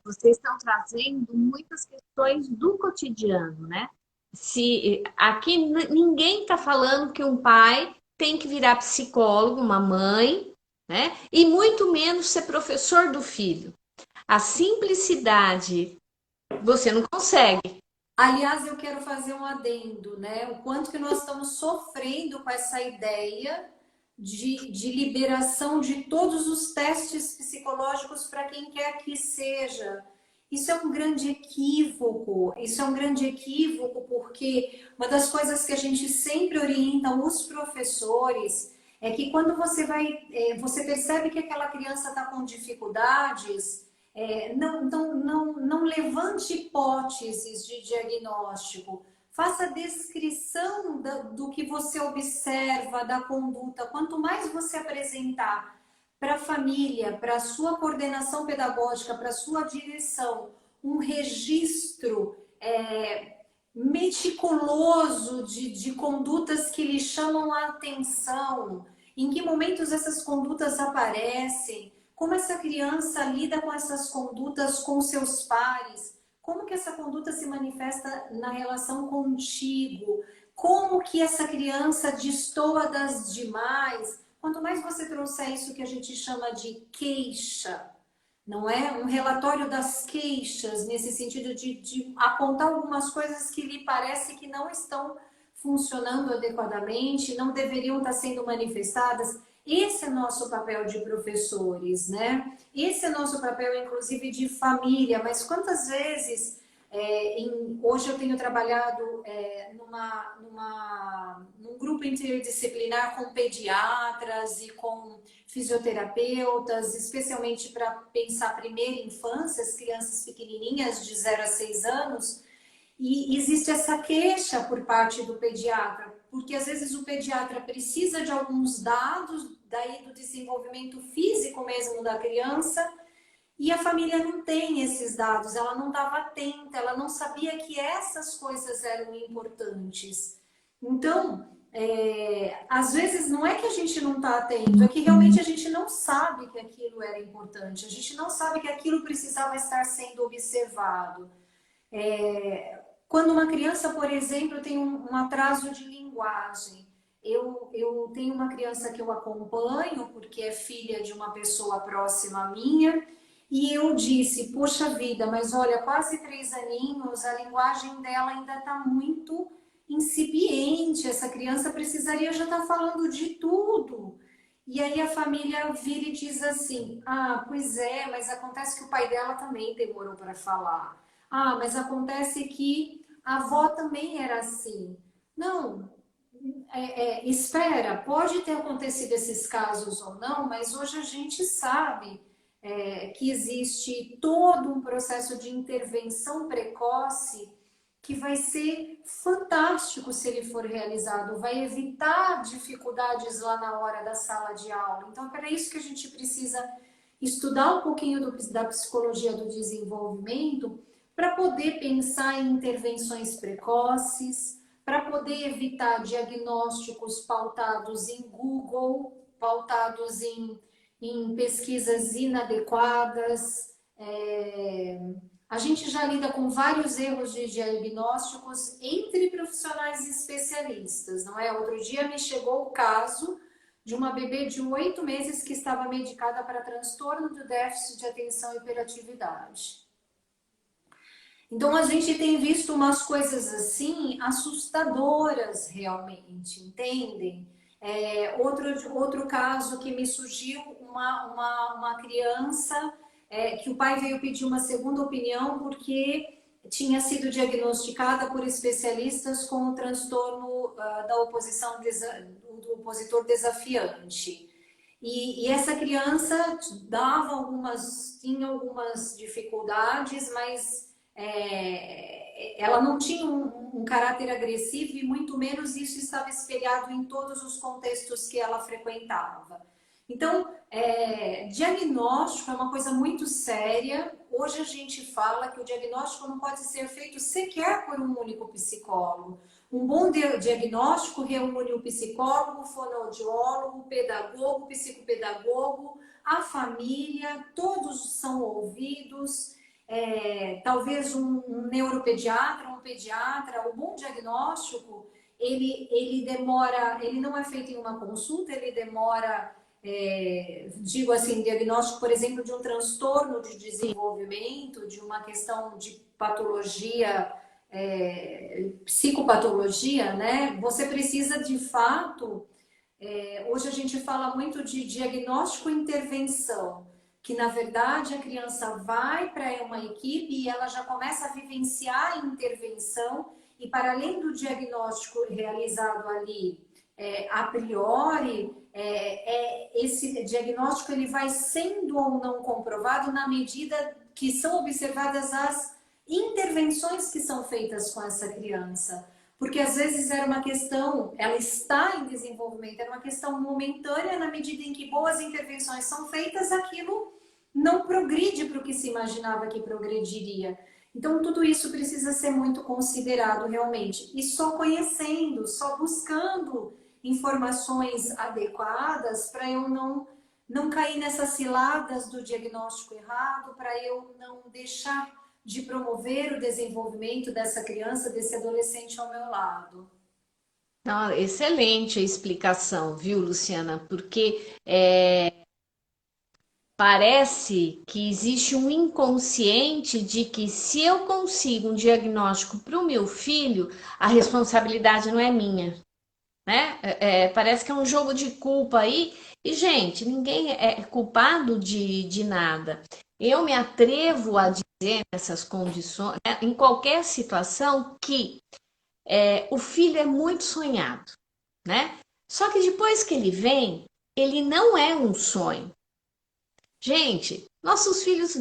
vocês estão trazendo muitas questões do cotidiano, né? Se aqui ninguém está falando que um pai tem que virar psicólogo, uma mãe, né? E muito menos ser professor do filho. A simplicidade você não consegue.
Aliás, eu quero fazer um adendo, né? O quanto que nós estamos sofrendo com essa ideia de liberação de todos os testes psicológicos para quem quer que seja. Isso é um grande equívoco, isso é um grande equívoco porque uma das coisas que a gente sempre orienta os professores é que quando você percebe que aquela criança está com dificuldades, não levante hipóteses de diagnóstico, faça a descrição do que você observa, da conduta. Quanto mais você apresentar para a família, para a sua coordenação pedagógica, para a sua direção, um registro meticuloso de condutas que lhe chamam a atenção, em que momentos essas condutas aparecem, como essa criança lida com essas condutas com seus pares, como que essa conduta se manifesta na relação contigo, como que essa criança destoa das demais. Quanto mais você trouxer isso que a gente chama de queixa, não é? Um relatório das queixas, nesse sentido de apontar algumas coisas que lhe parece que não estão funcionando adequadamente, não deveriam estar sendo manifestadas. Esse é nosso papel de professores, né? Esse é nosso papel, inclusive, de família. Mas quantas vezes, hoje eu tenho trabalhado num grupo interdisciplinar com pediatras e com fisioterapeutas, especialmente para pensar primeira infância, as crianças pequenininhas de 0 a 6 anos, e existe essa queixa por parte do pediatra, porque às vezes o pediatra precisa de alguns dados daí do desenvolvimento físico mesmo da criança e a família não tem esses dados, ela não estava atenta, ela não sabia que essas coisas eram importantes. Então, às vezes não é que a gente não está atento, é que realmente a gente não sabe que aquilo era importante, a gente não sabe que aquilo precisava estar sendo observado. Quando uma criança, por exemplo, tem um atraso de linguagem, eu tenho uma criança que eu acompanho, porque é filha de uma pessoa próxima minha, e eu disse, poxa vida, mas olha, quase 3 aninhos, a linguagem dela ainda está muito incipiente, essa criança precisaria já estar falando de tudo. E aí a família vira e diz assim, ah, pois é, mas acontece que o pai dela também demorou para falar. Ah, mas acontece que a avó também era assim. Não, espera, pode ter acontecido esses casos ou não, mas hoje a gente sabe que existe todo um processo de intervenção precoce que vai ser fantástico se ele for realizado, vai evitar dificuldades lá na hora da sala de aula. Então, é para isso que a gente precisa estudar um pouquinho da psicologia do desenvolvimento para poder pensar em intervenções precoces, para poder evitar diagnósticos pautados em Google, pautados em pesquisas inadequadas. A gente já lida com vários erros de diagnósticos entre profissionais especialistas, não é? Outro dia me chegou o caso de uma bebê de 8 meses que estava medicada para transtorno do déficit de atenção e hiperatividade. Então a gente tem visto umas coisas assim assustadoras realmente, entendem? Outro caso que me surgiu, uma criança que o pai veio pedir uma segunda opinião porque tinha sido diagnosticada por especialistas com o transtorno da oposição, do opositor desafiante. E essa criança tinha algumas dificuldades, mas ela não tinha um caráter agressivo e muito menos isso estava espelhado em todos os contextos que ela frequentava. Então, diagnóstico é uma coisa muito séria. Hoje a gente fala que o diagnóstico não pode ser feito sequer por um único psicólogo. Um bom diagnóstico reúne o psicólogo, o fonoaudiólogo, o pedagogo, o psicopedagogo, a família, todos são ouvidos. Talvez um neuropediatra, um pediatra. O bom diagnóstico, ele demora, ele não é feito em uma consulta, ele demora, digo assim, diagnóstico, por exemplo, de um transtorno de desenvolvimento, de uma questão de patologia, psicopatologia, né? Você precisa de fato, hoje a gente fala muito de diagnóstico e intervenção, que na verdade a criança vai para uma equipe e ela já começa a vivenciar a intervenção e para além do diagnóstico realizado ali a priori, esse diagnóstico ele vai sendo ou não comprovado na medida que são observadas as intervenções que são feitas com essa criança. Porque às vezes era uma questão, ela está em desenvolvimento, era uma questão momentânea, na medida em que boas intervenções são feitas, aquilo não progride para o que se imaginava que progrediria. Então, tudo isso precisa ser muito considerado realmente. E só conhecendo, só buscando informações adequadas para eu não cair nessas ciladas do diagnóstico errado, para eu não deixar de promover o desenvolvimento dessa criança, desse adolescente ao meu lado.
Não, excelente a explicação, viu, Luciana? Porque parece que existe um inconsciente de que se eu consigo um diagnóstico para o meu filho, a responsabilidade não é minha, né? Parece que é um jogo de culpa aí. E, gente, ninguém é culpado de nada. Eu me atrevo a dizer nessas condições, né, em qualquer situação, que o filho é muito sonhado, né? Só que depois que ele vem, ele não é um sonho. Gente, nossos filhos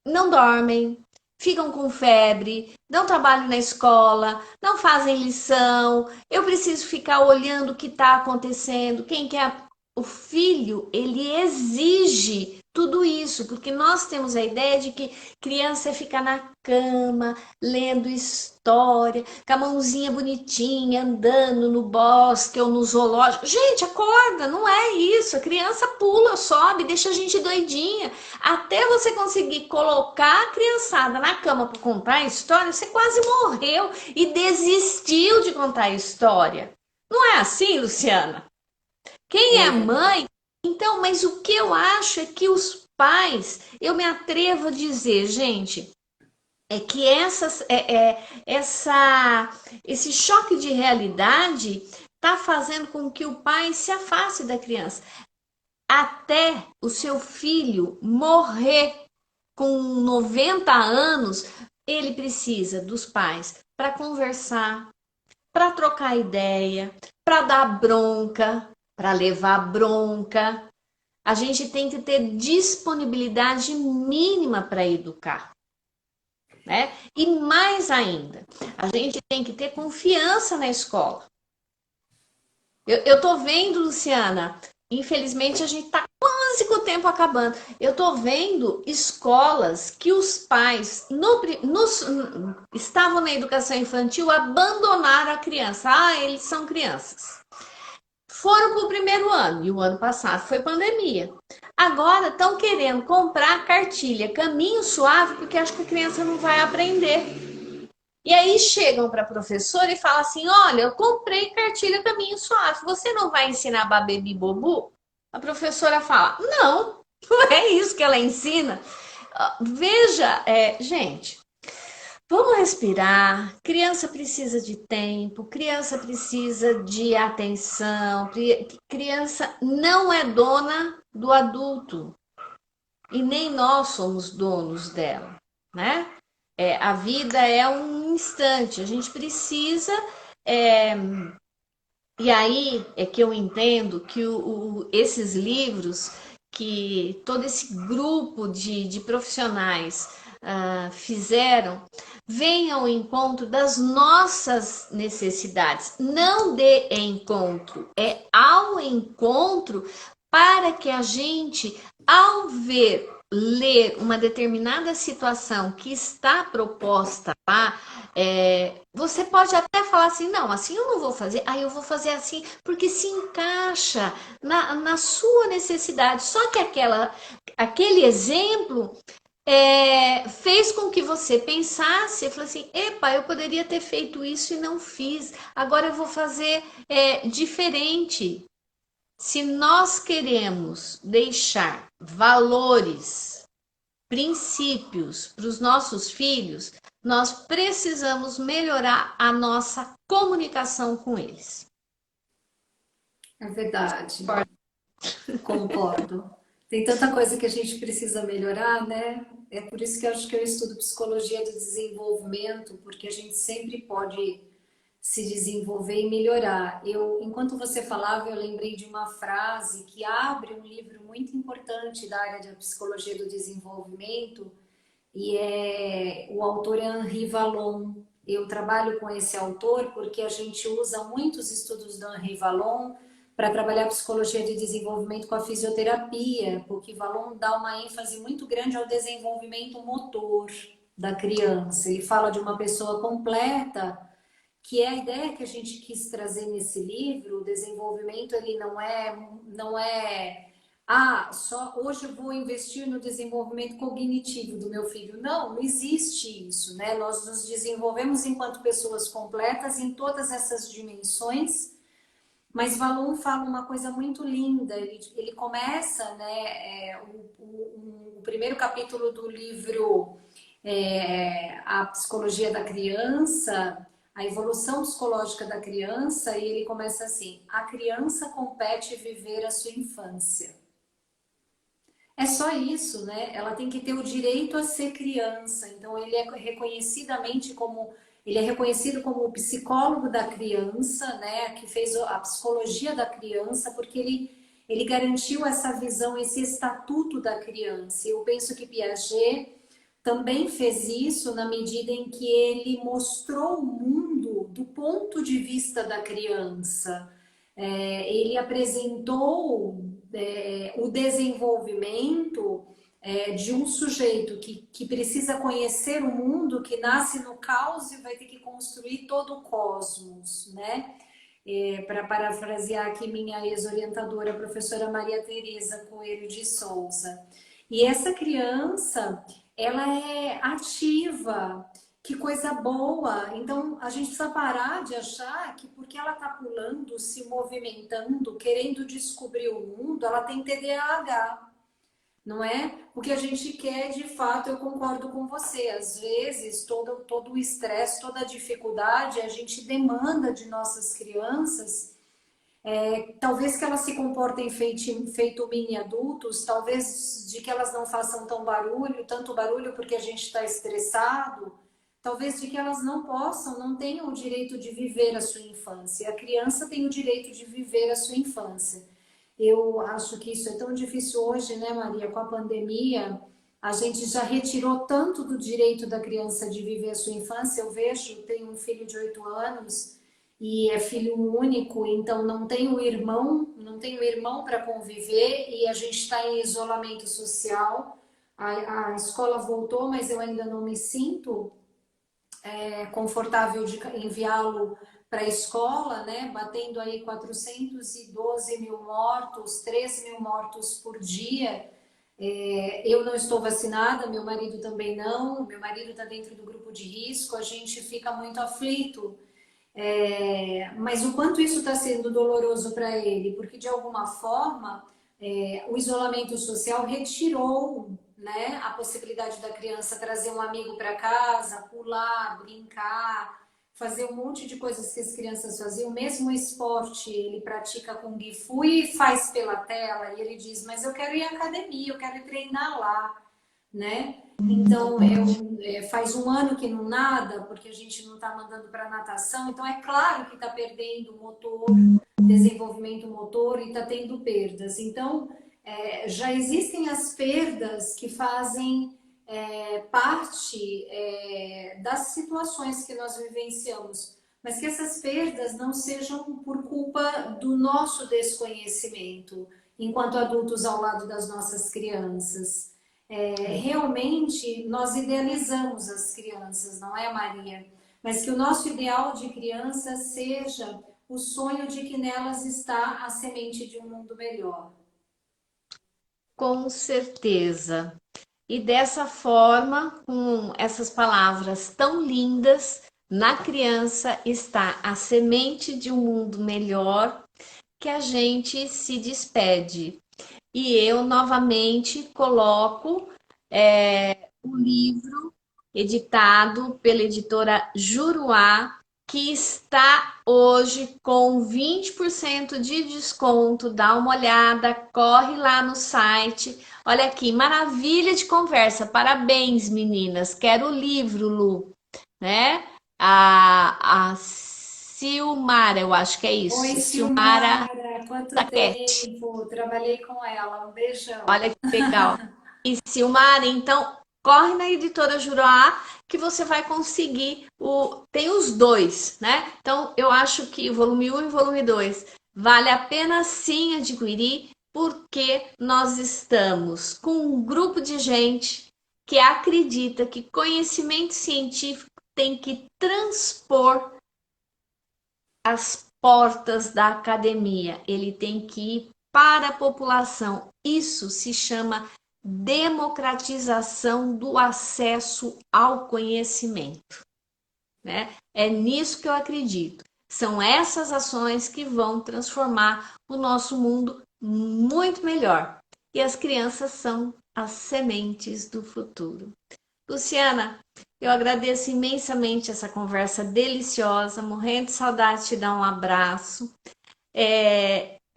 não dormem, ficam com febre, não trabalham na escola, não fazem lição. Eu preciso ficar olhando o que está acontecendo. Quem quer o filho, ele exige tudo isso, porque nós temos a ideia de que criança é ficar na cama, lendo história, com a mãozinha bonitinha, andando no bosque ou no zoológico. Gente, acorda, não é isso. A criança pula, sobe, deixa a gente doidinha. Até você conseguir colocar a criançada na cama para contar a história, você quase morreu e desistiu de contar a história. Não é assim, Luciana? Quem é
É,
mãe? Então, mas o que eu acho é que os pais, eu me atrevo a dizer, gente, é que esse choque de realidade está fazendo com que o pai se afaste da criança. Até o seu filho morrer com 90 anos, ele precisa dos pais para conversar, para trocar ideia, para dar bronca, para levar bronca. A gente tem que ter disponibilidade mínima para educar, né? E mais ainda, a gente tem que ter confiança na escola. Eu tô vendo, Luciana, infelizmente a gente tá quase com o tempo acabando. Eu tô vendo escolas que os pais estavam na educação infantil, abandonaram a criança. Ah, eles são crianças. Foram para o primeiro ano, e o ano passado foi pandemia. Agora estão querendo comprar a cartilha Caminho Suave, porque acham que a criança não vai aprender. E aí chegam para a professora e falam assim: olha, eu comprei cartilha Caminho Suave, você não vai ensinar Babebi Bobu? A professora fala: não, não é isso que ela ensina. Veja, gente, vamos respirar. Criança precisa de tempo, criança precisa de atenção. Criança não é dona do adulto e nem nós somos donos dela, né? A vida é um instante, a gente precisa. é, e aí é que eu entendo que esses livros, que todo esse grupo de profissionais fizeram, vem ao encontro das nossas necessidades, não de encontro, é ao encontro para que a gente, ao ler uma determinada situação que está proposta lá, você pode até falar assim, não, assim eu não vou fazer, aí eu vou fazer assim, porque se encaixa na sua necessidade. Só que aquele exemplo fez com que você pensasse e falasse assim, epa, eu poderia ter feito isso e não fiz, agora eu vou fazer diferente. Se nós queremos deixar valores, princípios para os nossos filhos, nós precisamos melhorar a nossa comunicação com eles.
é verdade. Concordo. Tem tanta coisa que a gente precisa melhorar, né? É por isso que eu acho que eu estudo psicologia do desenvolvimento, porque a gente sempre pode se desenvolver e melhorar. Enquanto você falava, eu lembrei de uma frase que abre um livro muito importante da área da psicologia do desenvolvimento, e o autor é Henri Vallon. Eu trabalho com esse autor porque a gente usa muitos estudos do Henri Vallon para trabalhar psicologia de desenvolvimento com a fisioterapia, porque Vallon dá uma ênfase muito grande ao desenvolvimento motor da criança. Ele fala de uma pessoa completa, que é a ideia que a gente quis trazer nesse livro. O desenvolvimento, ele não é só hoje eu vou investir no desenvolvimento cognitivo do meu filho. Não, não existe isso, né? Nós nos desenvolvemos enquanto pessoas completas em todas essas dimensões, mas Valon fala uma coisa muito linda. Ele começa, né, o primeiro capítulo do livro, A Psicologia da Criança, a evolução psicológica da criança, e ele começa assim: a criança compete viver a sua infância. É só isso, né? Ela tem que ter o direito a ser criança. Então ele é reconhecido como o psicólogo da criança, né? Que fez a psicologia da criança, porque ele garantiu essa visão, esse estatuto da criança. Eu penso que Piaget também fez isso na medida em que ele mostrou o mundo do ponto de vista da criança. Ele apresentou o desenvolvimento de um sujeito que precisa conhecer o mundo, que nasce no caos e vai ter que construir todo o cosmos, né? Para parafrasear aqui minha ex-orientadora, a professora Maria Tereza Coelho de Souza. E essa criança, ela é ativa, que coisa boa. Então, a gente precisa parar de achar que porque ela está pulando, se movimentando, querendo descobrir o mundo, ela tem TDAH. Não é? O que a gente quer, de fato, eu concordo com você. Às vezes, todo o estresse, toda a dificuldade, a gente demanda de nossas crianças, talvez que elas se comportem feito mini adultos, talvez de que elas não façam tanto barulho porque a gente está estressado, talvez de que elas não tenham o direito de viver a sua infância. A criança tem o direito de viver a sua infância. Eu acho que isso é tão difícil hoje, né, Maria? Com a pandemia, a gente já retirou tanto do direito da criança de viver a sua infância. Eu vejo, tenho um filho de 8 anos e é filho único, então não tenho irmão para conviver e a gente está em isolamento social. A escola voltou, mas eu ainda não me sinto confortável de enviá-lo para a escola, né? Batendo aí 412 mil mortos, 13 mil mortos por dia. Eu não estou vacinada, meu marido também não, meu marido está dentro do grupo de risco, a gente fica muito aflito. Mas o quanto isso está sendo doloroso para ele, porque de alguma forma o isolamento social retirou, né, a possibilidade da criança trazer um amigo para casa, pular, brincar, fazer um monte de coisas que as crianças faziam. Mesmo o esporte, ele pratica Kung Fu e faz pela tela, e ele diz, mas eu quero ir à academia, eu quero ir treinar lá, né? Então, faz um ano que não nada, porque a gente não está mandando para natação, então é claro que está perdendo motor, desenvolvimento motor e está tendo perdas. Então, já existem as perdas que fazem parte das situações que nós vivenciamos, mas que essas perdas não sejam por culpa do nosso desconhecimento, enquanto adultos ao lado das nossas crianças. Realmente nós idealizamos as crianças, não é, Maria? Mas que o nosso ideal de criança seja o sonho de que nelas está a semente de um mundo melhor.
Com certeza. E dessa forma, com essas palavras tão lindas, na criança está a semente de um mundo melhor, que a gente se despede. E eu novamente coloco o livro editado pela editora Juruá, que está hoje com 20% de desconto. Dá uma olhada, corre lá no site. Olha aqui, maravilha de conversa. Parabéns, meninas. Quero o livro, Lu, né? A Silmara, eu acho que é
Oi,
isso. Silmara
Silmara, quanto
Saquete.
tempo! Trabalhei com ela, um beijão.
Olha que legal. E Silmara, então, corre na editora Juruá que você vai conseguir tem os dois, né? Então, eu acho que o volume 1 e o volume 2 vale a pena sim adquirir, porque nós estamos com um grupo de gente que acredita que conhecimento científico tem que transpor as portas da academia, ele tem que ir para a população. Isso se chama democratização do acesso ao conhecimento, né? É nisso que eu acredito. São essas ações que vão transformar o nosso mundo muito melhor. E as crianças são as sementes do futuro. Luciana, eu agradeço imensamente essa conversa deliciosa, morrendo de saudade de te dar um abraço.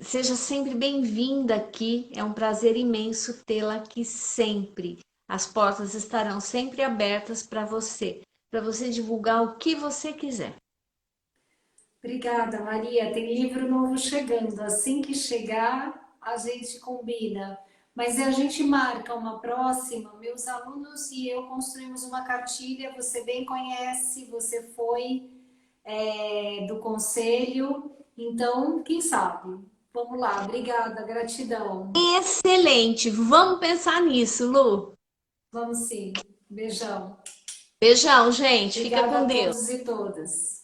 Seja sempre bem-vinda aqui, é um prazer imenso tê-la aqui sempre. As portas estarão sempre abertas para você divulgar o que você quiser.
Obrigada, Maria. Tem livro novo chegando. Assim que chegar, a gente combina. Mas a gente marca uma próxima. Meus alunos e eu construímos uma cartilha. Você bem conhece, você foi do conselho. Então, quem sabe? Vamos lá, obrigada, gratidão.
Excelente, vamos pensar nisso, Lu.
Vamos sim. Beijão.
Beijão, gente. Fica
Obrigada
com
a
Deus.
todos e todas.